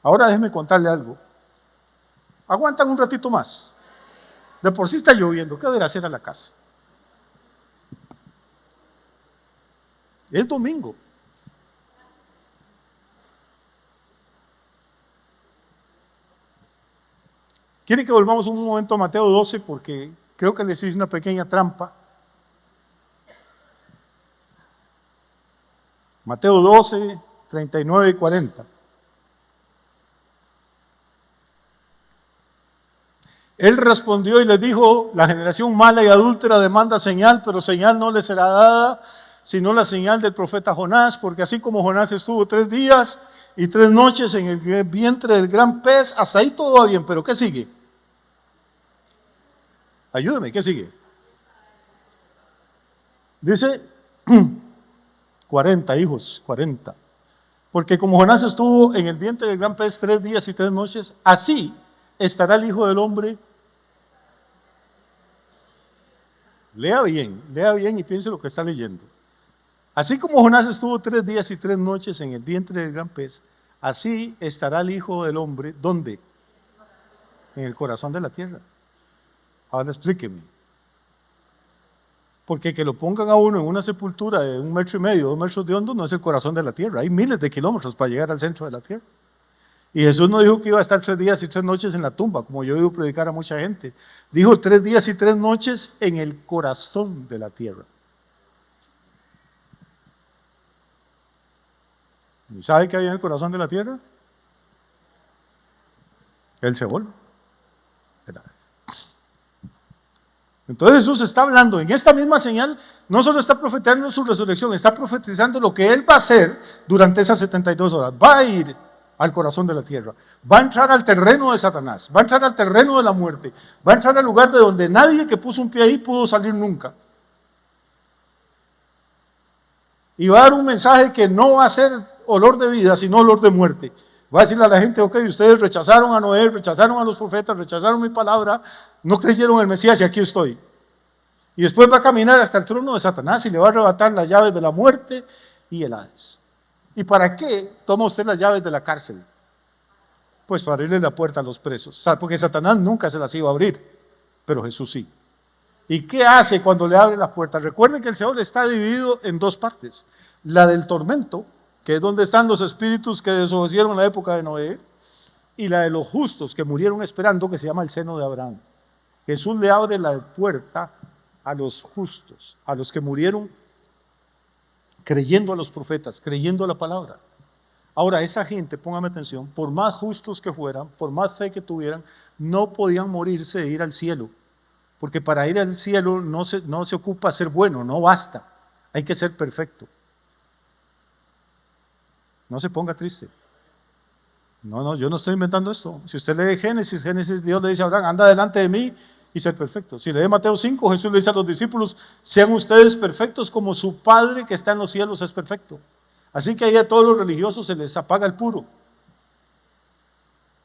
Ahora déjeme contarle algo. Aguantan un ratito más. De por sí está lloviendo, ¿qué deberá hacer a la casa? Es domingo. ¿Quieren que volvamos un momento a Mateo 12? Porque creo que les hice una pequeña trampa. Mateo 12, 39 y 40. Él respondió y les dijo: la generación mala y adúltera demanda señal, pero señal no le será dada, sino la señal del profeta Jonás, porque así como Jonás estuvo 3 días y 3 noches en el vientre del gran pez, hasta ahí todo va bien, pero ¿qué sigue? Ayúdeme, ¿qué sigue? Dice 40 hijos, 40. Porque como Jonás estuvo en el vientre del gran pez 3 días y 3 noches, así estará el Hijo del Hombre. Lea bien y piense lo que está leyendo. Así como Jonás estuvo 3 días y 3 noches en el vientre del gran pez, así estará el Hijo del Hombre. ¿Dónde? En el corazón de la tierra. Ahora explíqueme. Porque que lo pongan a uno en una sepultura de 1,5 metros, 2 metros de hondo, no es el corazón de la tierra. Hay miles de kilómetros para llegar al centro de la tierra. Y Jesús no dijo que iba a estar 3 días y 3 noches en la tumba, como yo he oído predicar a mucha gente. Dijo 3 días y 3 noches en el corazón de la tierra. ¿Y sabe qué hay en el corazón de la tierra? El Seol. Entonces Jesús está hablando en esta misma señal, no solo está profetizando su resurrección, está profetizando lo que Él va a hacer durante esas 72 horas. Va a ir al corazón de la tierra, va a entrar al terreno de Satanás, va a entrar al terreno de la muerte, va a entrar al lugar de donde nadie que puso un pie ahí pudo salir nunca. Y va a dar un mensaje que no va a ser olor de vida, sino olor de muerte. Va a decirle a la gente: ok, ustedes rechazaron a Noé, rechazaron a los profetas, rechazaron mi palabra, no creyeron en el Mesías y aquí estoy. Y después va a caminar hasta el trono de Satanás y le va a arrebatar las llaves de la muerte y el Hades. ¿Y para qué toma usted las llaves de la cárcel? Pues para abrirle la puerta a los presos. Porque Satanás nunca se las iba a abrir, pero Jesús sí. ¿Y qué hace cuando le abre las puertas? Recuerden que el Seol está dividido en 2 partes. La del tormento, que es donde están los espíritus que desobedecieron en la época de Noé, y la de los justos que murieron esperando, que se llama el seno de Abraham. Jesús le abre la puerta a los justos, a los que murieron creyendo a los profetas, creyendo a la palabra. Ahora, esa gente, póngame atención, por más justos que fueran, por más fe que tuvieran, no podían morirse de ir al cielo, porque para ir al cielo no se ocupa ser bueno, no basta, hay que ser perfecto. No se ponga triste. No, yo no estoy inventando esto. Si usted lee Génesis, Dios le dice a Abraham: anda delante de mí y ser perfecto. Si lee Mateo 5, Jesús le dice a los discípulos: sean ustedes perfectos como su Padre que está en los cielos es perfecto. Así que ahí a todos los religiosos se les apaga el puro,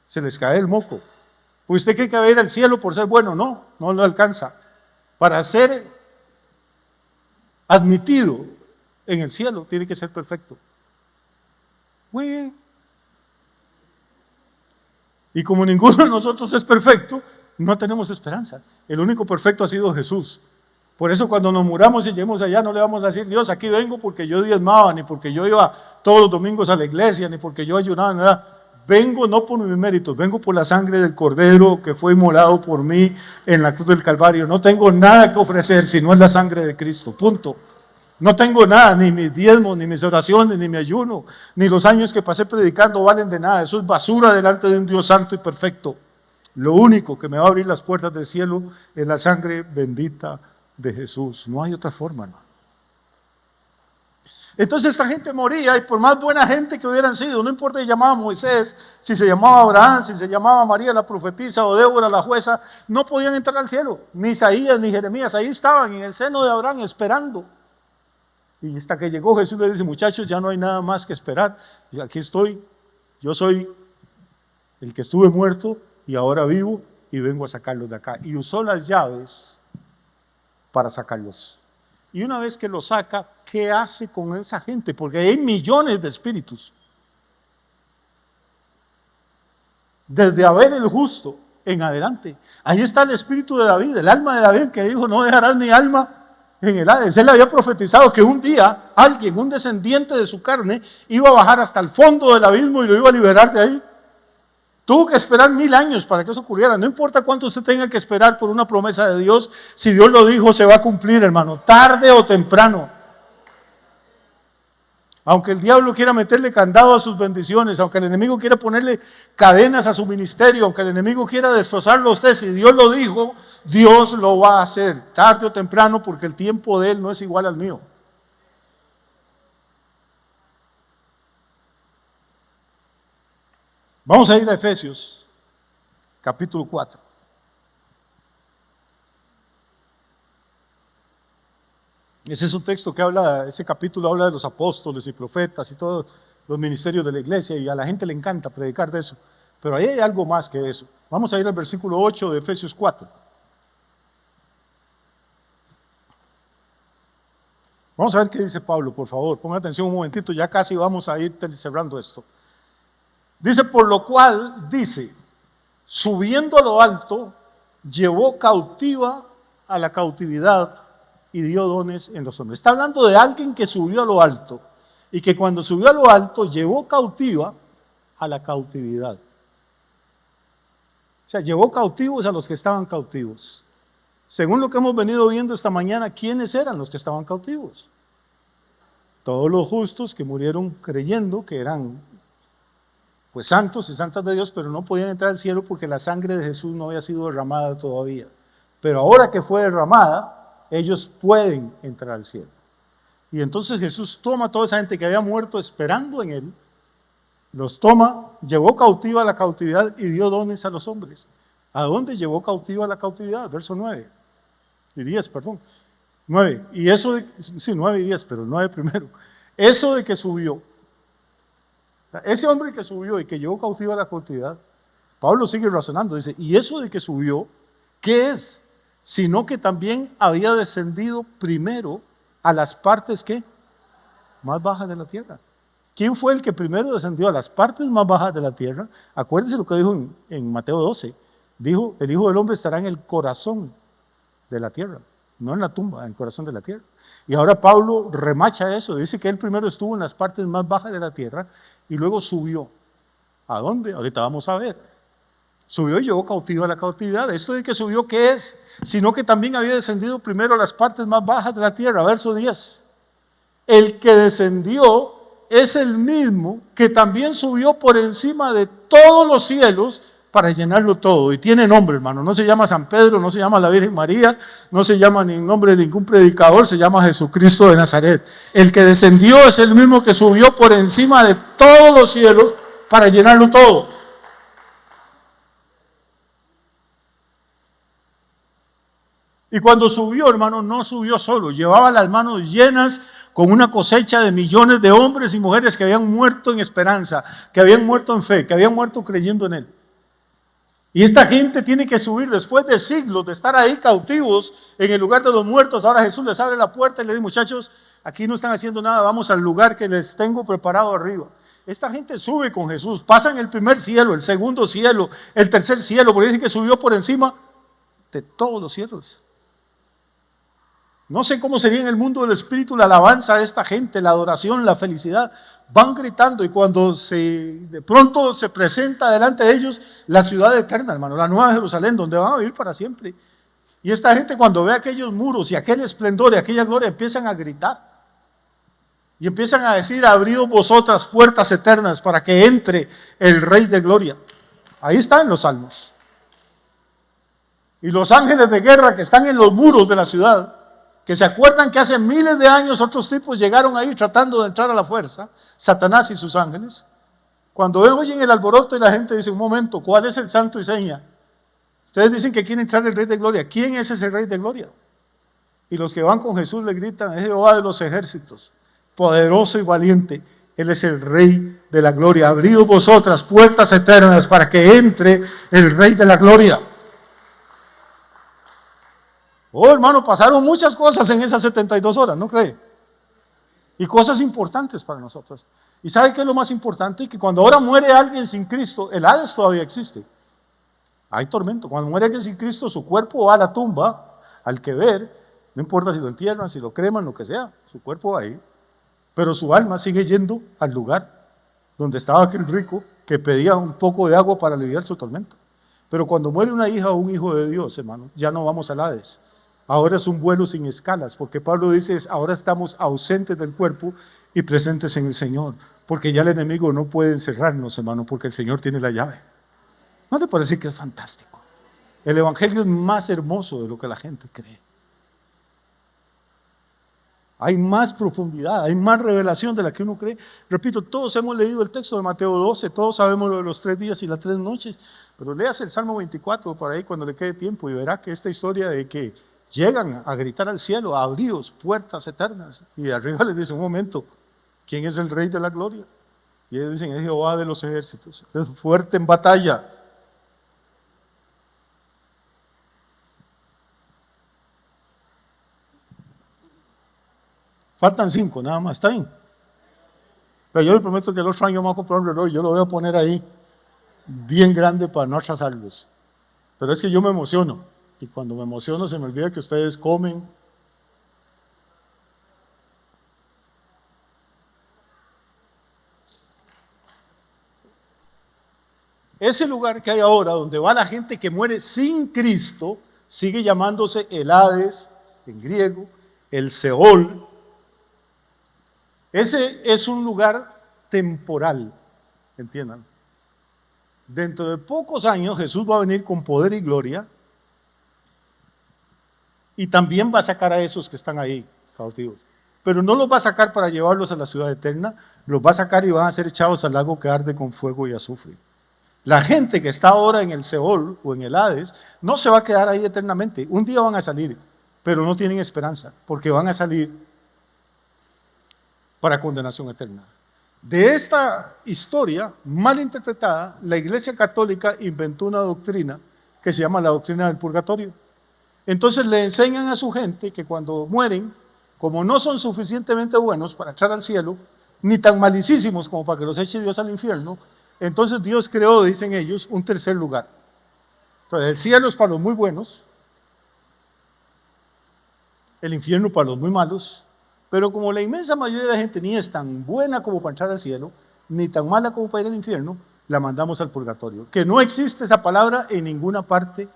se les cae el moco. Pues usted cree que va a ir al cielo por ser bueno. No lo alcanza. Para ser admitido en el cielo tiene que ser perfecto. Y como ninguno de nosotros es perfecto, no tenemos esperanza. El único perfecto ha sido Jesús. Por eso cuando nos muramos y lleguemos allá, no le vamos a decir: Dios, aquí vengo porque yo diezmaba, ni porque yo iba todos los domingos a la iglesia, ni porque yo ayunaba, nada. Vengo no por mis méritos, vengo por la sangre del Cordero que fue inmolado por mí en la cruz del Calvario. No tengo nada que ofrecer si no es la sangre de Cristo, punto. No tengo nada, ni mis diezmos, ni mis oraciones, ni mi ayuno, ni los años que pasé predicando valen de nada. Eso es basura delante de un Dios santo y perfecto. Lo único que me va a abrir las puertas del cielo es la sangre bendita de Jesús. No hay otra forma, ¿no? Entonces esta gente moría, y por más buena gente que hubieran sido, no importa si se llamaba Moisés, si se llamaba Abraham, si se llamaba María la profetisa o Débora la jueza, no podían entrar al cielo. Ni Isaías ni Jeremías, ahí estaban en el seno de Abraham esperando. Y hasta que llegó Jesús le dice: muchachos, ya no hay nada más que esperar. Y aquí estoy, yo soy el que estuve muerto y ahora vivo y vengo a sacarlos de acá. Y usó las llaves para sacarlos. Y una vez que los saca, ¿qué hace con esa gente? Porque hay millones de espíritus. Desde Abel el justo en adelante. Ahí está el espíritu de David, el alma de David, que dijo: no dejarás mi alma en el Hades. Él había profetizado que un día alguien, un descendiente de su carne, iba a bajar hasta el fondo del abismo y lo iba a liberar de ahí. Tuvo que esperar 1000 años para que eso ocurriera. No importa cuánto usted tenga que esperar por una promesa de Dios, si Dios lo dijo, se va a cumplir, hermano, tarde o temprano. Aunque el diablo quiera meterle candado a sus bendiciones, aunque el enemigo quiera ponerle cadenas a su ministerio, aunque el enemigo quiera destrozarlo a usted, si Dios lo dijo, Dios lo va a hacer, tarde o temprano, porque el tiempo de Él no es igual al mío. Vamos a ir a Efesios, capítulo 4. Ese es un texto que habla, ese capítulo habla de los apóstoles y profetas y todos los ministerios de la iglesia, y a la gente le encanta predicar de eso. Pero ahí hay algo más que eso. Vamos a ir al versículo 8 de Efesios 4. Vamos a ver qué dice Pablo, por favor. Ponga atención un momentito, ya casi vamos a ir cerrando esto. Dice, por lo cual, dice, subiendo a lo alto, llevó cautiva a la cautividad y dio dones en los hombres. Está hablando de alguien que subió a lo alto y que cuando subió a lo alto llevó cautiva a la cautividad. O sea, llevó cautivos a los que estaban cautivos. Según lo que hemos venido viendo esta mañana, ¿quiénes eran los que estaban cautivos? Todos los justos que murieron creyendo que eran pues santos y santas de Dios, pero no podían entrar al cielo porque la sangre de Jesús no había sido derramada todavía. Pero ahora que fue derramada, ellos pueden entrar al cielo. Y entonces Jesús toma a toda esa gente que había muerto esperando en Él, los toma, llevó cautiva a la cautividad y dio dones a los hombres. ¿A dónde llevó cautiva la cautividad? Verso 9 y 10, perdón. 9, y eso de, sí, 9 y 10, pero 9 primero. Eso de que subió, ese hombre que subió y que llevó cautiva la cautividad, Pablo sigue razonando, dice, y eso de que subió, ¿qué es? Sino que también había descendido primero a las partes ¿qué? Más bajas de la tierra. ¿Quién fue el que primero descendió a las partes más bajas de la tierra? Acuérdense lo que dijo en Mateo 12. Dijo, el Hijo del Hombre estará en el corazón de la tierra, no en la tumba, en el corazón de la tierra. Y ahora Pablo remacha eso, dice que él primero estuvo en las partes más bajas de la tierra y luego subió. ¿A dónde? Ahorita vamos a ver. Subió y llevó cautiva a la cautividad. Esto de que subió, ¿qué es? Sino que también había descendido primero a las partes más bajas de la tierra. Verso 10. El que descendió es el mismo que también subió por encima de todos los cielos para llenarlo todo. Y tiene nombre, hermano. No se llama San Pedro, no se llama la Virgen María, no se llama ni nombre de ningún predicador, se llama Jesucristo de Nazaret. El que descendió es el mismo que subió por encima de todos los cielos para llenarlo todo. Y cuando subió, hermano, no subió solo, llevaba las manos llenas con una cosecha de millones de hombres y mujeres que habían muerto en esperanza, que habían muerto en fe, que habían muerto creyendo en Él. Y esta gente tiene que subir después de siglos de estar ahí cautivos en el lugar de los muertos. Ahora Jesús les abre la puerta y les dice, muchachos, aquí no están haciendo nada, vamos al lugar que les tengo preparado arriba. Esta gente sube con Jesús, pasan el primer cielo, el segundo cielo, el tercer cielo, porque dicen que subió por encima de todos los cielos. No sé cómo sería en el mundo del espíritu la alabanza de esta gente, la adoración, la felicidad. Van gritando y cuando de pronto se presenta delante de ellos la ciudad eterna, hermano, la nueva Jerusalén, donde van a vivir para siempre. Y esta gente cuando ve aquellos muros y aquel esplendor y aquella gloria empiezan a gritar. Y empiezan a decir, abridos vosotras puertas eternas para que entre el Rey de Gloria. Ahí están los salmos. Y los ángeles de guerra que están en los muros de la ciudad, que se acuerdan que hace miles de años otros tipos llegaron ahí tratando de entrar a la fuerza, Satanás y sus ángeles. Cuando oyen el alboroto y la gente dice, un momento, ¿cuál es el santo y seña? Ustedes dicen que quiere entrar el Rey de Gloria. ¿Quién es ese Rey de Gloria? Y los que van con Jesús le gritan, es Jehová de los ejércitos, poderoso y valiente. Él es el Rey de la Gloria. Abrid vosotras puertas eternas para que entre el Rey de la Gloria. Oh, hermano, pasaron muchas cosas en esas 72 horas, ¿no cree? Y cosas importantes para nosotros. ¿Y sabe qué es lo más importante? Que cuando ahora muere alguien sin Cristo, el Hades todavía existe. Hay tormento. Cuando muere alguien sin Cristo, su cuerpo va a la tumba, al que ver, No importa si lo entierran, si lo creman, lo que sea, su cuerpo va ahí. Pero su alma sigue yendo al lugar donde estaba aquel rico que pedía un poco de agua para aliviar su tormento. Pero cuando muere una hija o un hijo de Dios, hermano, ya no vamos al Hades. Ahora es un vuelo sin escalas, porque Pablo dice, ahora estamos ausentes del cuerpo y presentes en el Señor, porque ya el enemigo no puede encerrarnos, hermano, porque el Señor tiene la llave. ¿No te parece que es fantástico? El evangelio es más hermoso de lo que la gente cree. Hay más profundidad, hay más revelación de la que uno cree. Repito, todos hemos leído el texto de Mateo 12, todos sabemos lo de los 3 días y las 3 noches, pero léase el Salmo 24 por ahí cuando le quede tiempo y verá que esta historia de que llegan a gritar al cielo, abridos, puertas eternas, y de arriba les dice, un momento, ¿quién es el Rey de la Gloria? Y ellos dicen, es Jehová de los ejércitos, es fuerte en batalla. Faltan 5 nada más, ¿está bien? Pero yo le prometo que el otro año me voy a comprar un reloj, yo lo voy a poner ahí bien grande para no atrasarlos. Pero es que yo me emociono, y cuando me emociono se me olvida que ustedes comen. Ese lugar que hay ahora, donde va la gente que muere sin Cristo, sigue llamándose el Hades, en griego, el Seol. Ese es un lugar temporal, entiendan. Dentro de pocos años Jesús va a venir con poder y gloria y también va a sacar a esos que están ahí cautivos. Pero no los va a sacar para llevarlos a la ciudad eterna, los va a sacar y van a ser echados al lago que arde con fuego y azufre. La gente que está ahora en el Seol o en el Hades no se va a quedar ahí eternamente. Un día van a salir, pero no tienen esperanza, porque van a salir para condenación eterna. De esta historia mal interpretada, la Iglesia Católica inventó una doctrina que se llama la doctrina del purgatorio. Entonces le enseñan a su gente que cuando mueren, como no son suficientemente buenos para echar al cielo, ni tan malicísimos como para que los eche Dios al infierno, entonces Dios creó, dicen ellos, un tercer lugar. Entonces el cielo es para los muy buenos, el infierno para los muy malos, pero como la inmensa mayoría de la gente ni es tan buena como para entrar al cielo, ni tan mala como para ir al infierno, la mandamos al purgatorio. Que no existe esa palabra en ninguna parte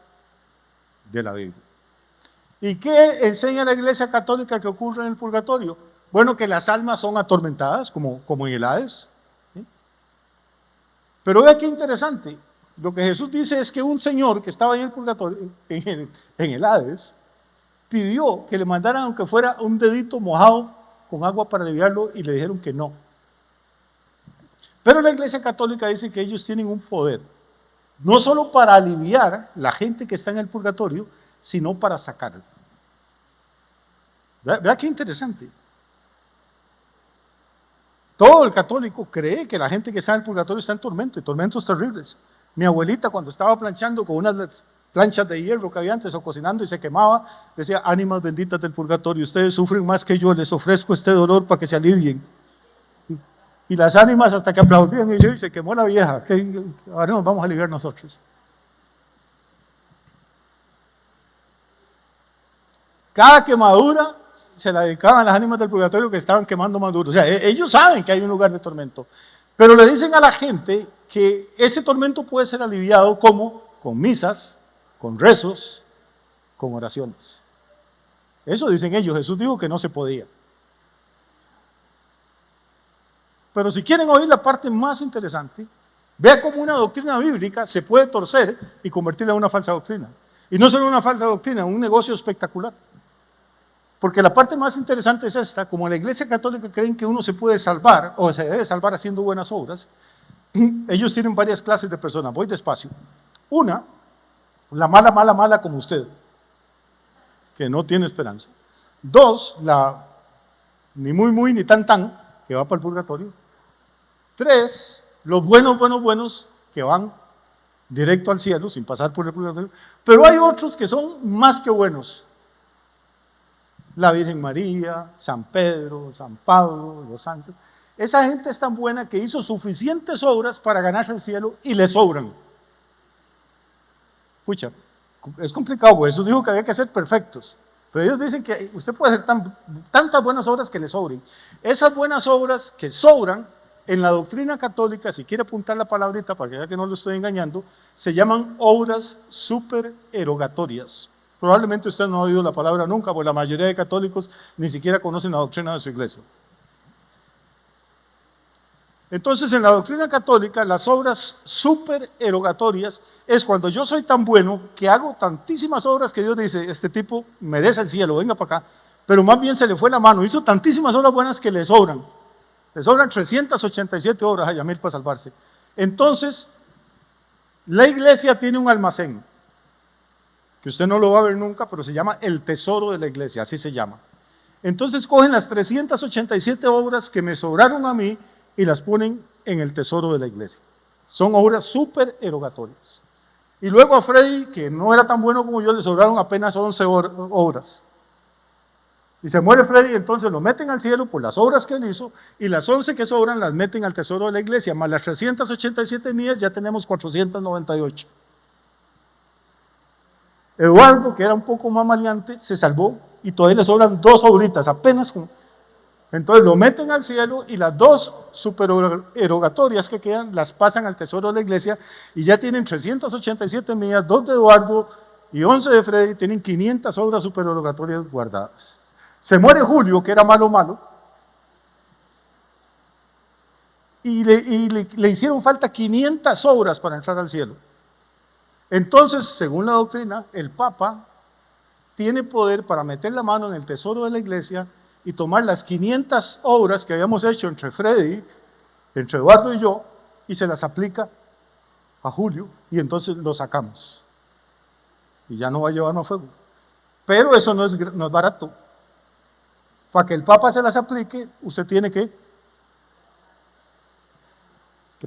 de la Biblia. ¿Y qué enseña la Iglesia Católica que ocurre en el purgatorio? Bueno, que las almas son atormentadas, como en el Hades. ¿Sí? Pero vea qué interesante. Lo que Jesús dice es que un señor que estaba en el purgatorio, en el Hades, pidió que le mandaran aunque fuera un dedito mojado con agua para aliviarlo y le dijeron que no. Pero la Iglesia Católica dice que ellos tienen un poder, no solo para aliviar la gente que está en el purgatorio, sino para sacarlo. Vea qué interesante. Todo el católico cree que la gente que está en el purgatorio está en tormento, y tormentos terribles. Mi abuelita, cuando estaba planchando con unas planchas de hierro que había antes o cocinando y se quemaba, decía, ánimas benditas del purgatorio, ustedes sufren más que yo, les ofrezco este dolor para que se alivien. Y las ánimas hasta que aplaudían y se quemó la vieja, que ahora nos vamos a aliviar nosotros. Cada quemadura se la dedicaban a las ánimas del purgatorio que estaban quemando más duro. O sea, ellos saben que hay un lugar de tormento, pero le dicen a la gente que ese tormento puede ser aliviado como con misas, con rezos, con oraciones. Eso dicen ellos. Jesús dijo que no se podía. Pero si quieren oír la parte más interesante, vea cómo una doctrina bíblica se puede torcer y convertirla en una falsa doctrina. Y no solo una falsa doctrina, un negocio espectacular. Porque la parte más interesante es esta: como la Iglesia Católica creen que uno se puede salvar, o se debe salvar haciendo buenas obras, ellos tienen varias clases de personas. Voy despacio. Una, la mala, mala, mala como usted, que no tiene esperanza. Dos, la ni muy, muy, ni tan, tan, que va para el purgatorio. Tres, los buenos, buenos, buenos, que van directo al cielo sin pasar por el purgatorio. Pero hay otros que son más que buenos. La Virgen María, San Pedro, San Pablo, los santos. Esa gente es tan buena que hizo suficientes obras para ganarse el cielo y le sobran. Pucha, es complicado, porque Jesús dijo que había que ser perfectos. Pero ellos dicen que usted puede hacer tantas buenas obras que le sobren. Esas buenas obras que sobran, en la doctrina católica, si quiere apuntar la palabrita para que vea que no lo estoy engañando, se llaman obras supererogatorias. Probablemente usted no ha oído la palabra nunca, porque la mayoría de católicos ni siquiera conocen la doctrina de su iglesia. Entonces, en la doctrina católica, las obras supererogatorias es cuando yo soy tan bueno que hago tantísimas obras que Dios dice, este tipo merece el cielo, venga para acá. Pero más bien se le fue la mano, hizo tantísimas obras buenas que le sobran. Le sobran 387 obras a Yamil para salvarse. Entonces, la iglesia tiene un almacén, que usted no lo va a ver nunca, pero se llama el tesoro de la iglesia, así se llama. Entonces cogen las 387 obras que me sobraron a mí y las ponen en el tesoro de la iglesia. Son obras supererogatorias. Y luego a Freddy, que no era tan bueno como yo, le sobraron apenas 11 obras. Y se muere Freddy, entonces lo meten al cielo por las obras que él hizo, y las 11 que sobran las meten al tesoro de la iglesia, más las 387 mías, ya tenemos 498. Eduardo, que era un poco más maleante, se salvó, y todavía le sobran 2 obritas, apenas. Entonces lo meten al cielo, y las 2 supererogatorias que quedan, las pasan al tesoro de la iglesia, y ya tienen 387 mías, 2 de Eduardo, y 11 de Freddy, tienen 500 obras supererogatorias guardadas. Se muere Julio, que era malo, y le hicieron falta 500 obras para entrar al cielo. Entonces, según la doctrina, el Papa tiene poder para meter la mano en el tesoro de la iglesia y tomar las 500 obras que habíamos hecho entre Freddy, entre Eduardo y yo, y se las aplica a Julio, y entonces lo sacamos. Y ya no va a llevarnos a fuego. Pero eso no es barato. Para que el Papa se las aplique, usted tiene que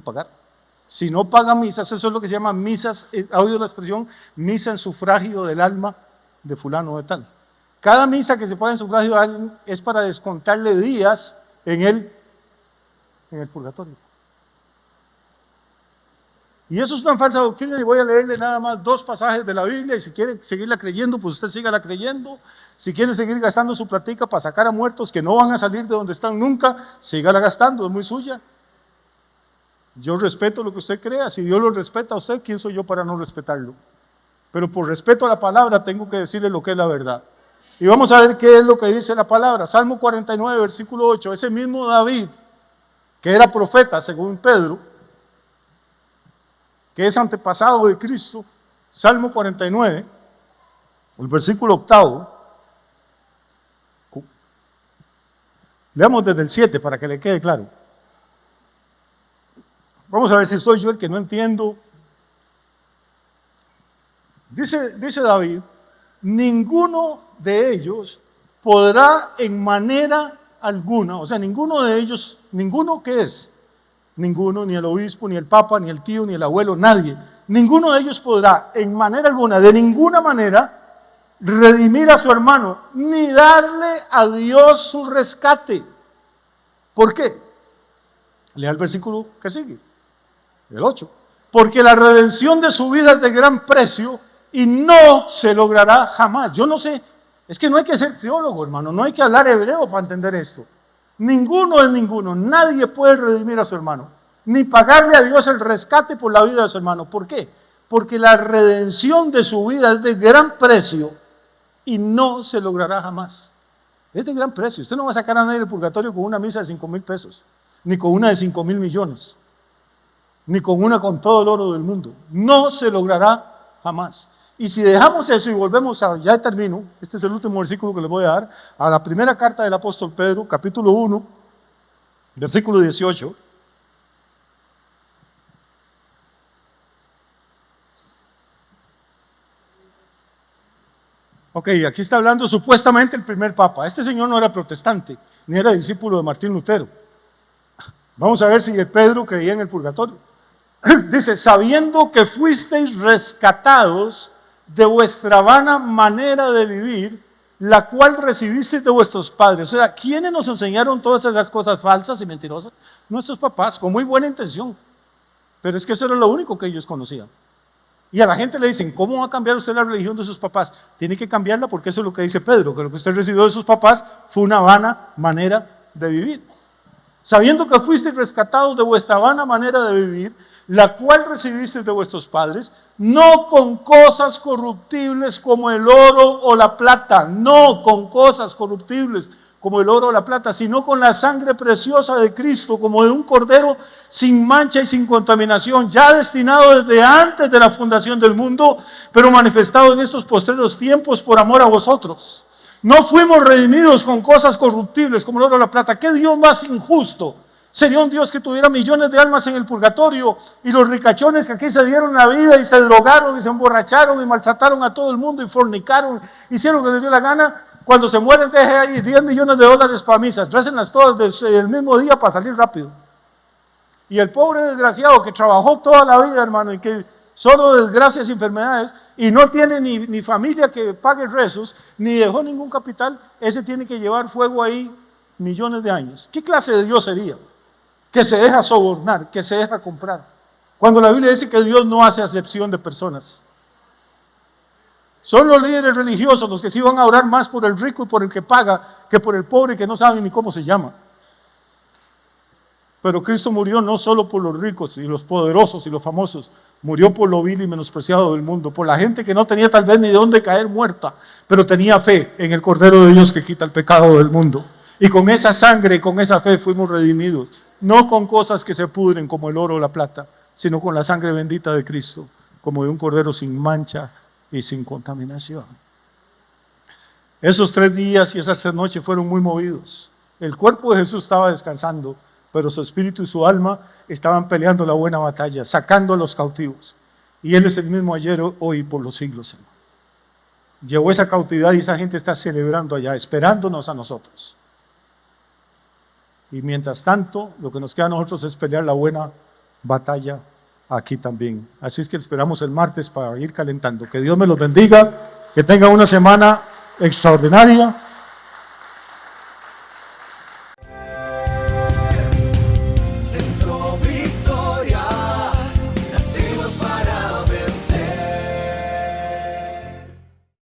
pagar. Si no paga misas, eso es lo que se llama misas, ¿ha oído la expresión? Misa en sufragio del alma de fulano de tal. Cada misa que se paga en sufragio de alguien es para descontarle días en el purgatorio. Y eso es una falsa doctrina, y voy a leerle nada más 2 pasajes de la Biblia, y si quiere seguirla creyendo, pues usted sígala creyendo. Si quiere seguir gastando su platica para sacar a muertos que no van a salir de donde están nunca, sígala gastando, es muy suya. Yo respeto lo que usted crea, si Dios lo respeta a usted, ¿quién soy yo para no respetarlo? Pero por respeto a la palabra tengo que decirle lo que es la verdad. Y vamos a ver qué es lo que dice la palabra. Salmo 49, versículo 8, ese mismo David, que era profeta según Pedro, que es antepasado de Cristo, Salmo 49, el versículo 8, leamos desde el 7 para que le quede claro. Vamos a ver si soy yo el que no entiendo. Dice David, ninguno de ellos podrá en manera alguna, o sea, ninguno de ellos, ninguno que es, ninguno, ni el obispo, ni el papa, ni el tío, ni el abuelo, nadie, ninguno de ellos podrá en manera alguna, de ninguna manera, redimir a su hermano, ni darle a Dios su rescate. ¿Por qué? Lea el versículo que sigue, el 8. Porque la redención de su vida es de gran precio y no se logrará jamás. Yo no sé, es que no hay que ser teólogo, hermano, no hay que hablar hebreo para entender esto. Ninguno, nadie puede redimir a su hermano, ni pagarle a Dios el rescate por la vida de su hermano. ¿Por qué? Porque la redención de su vida es de gran precio y no se logrará jamás. Es de gran precio. Usted no va a sacar a nadie del purgatorio con una misa de 5,000 pesos, ni con una de 5,000 millones, ni con una con todo el oro del mundo. No se logrará jamás. Y si dejamos eso y volvemos a, ya termino, este es el último versículo que les voy a dar, a la primera carta del apóstol Pedro, capítulo 1, versículo 18. Ok, aquí está hablando supuestamente el primer papa. Este señor no era protestante, ni era discípulo de Martín Lutero. Vamos a ver si el Pedro creía en el purgatorio. Dice, sabiendo que fuisteis rescatados de vuestra vana manera de vivir, la cual recibisteis de vuestros padres. O sea, ¿quiénes nos enseñaron todas esas cosas falsas y mentirosas? Nuestros papás, con muy buena intención. Pero es que eso era lo único que ellos conocían. Y a la gente le dicen, ¿cómo va a cambiar usted la religión de sus papás? Tiene que cambiarla porque eso es lo que dice Pedro, que lo que usted recibió de sus papás fue una vana manera de vivir. Sabiendo que fuisteis rescatados de vuestra vana manera de vivir, la cual recibisteis de vuestros padres, no con cosas corruptibles como el oro o la plata, no con cosas corruptibles como el oro o la plata, sino con la sangre preciosa de Cristo, como de un cordero sin mancha y sin contaminación, ya destinado desde antes de la fundación del mundo, pero manifestado en estos postreros tiempos por amor a vosotros. No fuimos redimidos con cosas corruptibles como el oro o la plata. ¿Qué Dios más injusto? Sería un Dios que tuviera millones de almas en el purgatorio y los ricachones que aquí se dieron la vida y se drogaron y se emborracharon y maltrataron a todo el mundo y fornicaron, hicieron lo que les dio la gana. Cuando se mueren, deje ahí 10 millones de dólares para misas, récenlas todas el mismo día para salir rápido. Y el pobre desgraciado que trabajó toda la vida, hermano, y que solo desgracias y enfermedades, y no tiene ni familia que pague rezos, ni dejó ningún capital, ese tiene que llevar fuego ahí millones de años. ¿Qué clase de Dios sería? Que se deja sobornar, que se deja comprar. Cuando la Biblia dice que Dios no hace acepción de personas. Son los líderes religiosos los que sí van a orar más por el rico y por el que paga que por el pobre que no sabe ni cómo se llama. Pero Cristo murió no solo por los ricos y los poderosos y los famosos, murió por lo vil y menospreciado del mundo, por la gente que no tenía tal vez ni de dónde caer muerta, pero tenía fe en el Cordero de Dios que quita el pecado del mundo. Y con esa sangre, con esa fe fuimos redimidos, no con cosas que se pudren como el oro o la plata, sino con la sangre bendita de Cristo, como de un cordero sin mancha y sin contaminación. Esos 3 días y esas 3 noches fueron muy movidos. El cuerpo de Jesús estaba descansando, pero su espíritu y su alma estaban peleando la buena batalla, sacando a los cautivos. Y Él es el mismo ayer, hoy y por los siglos, hermano. Llevó esa cautividad y esa gente está celebrando allá, esperándonos a nosotros. Y mientras tanto, lo que nos queda a nosotros es pelear la buena batalla aquí también. Así es que esperamos el martes para ir calentando. Que Dios me los bendiga, que tengan una semana extraordinaria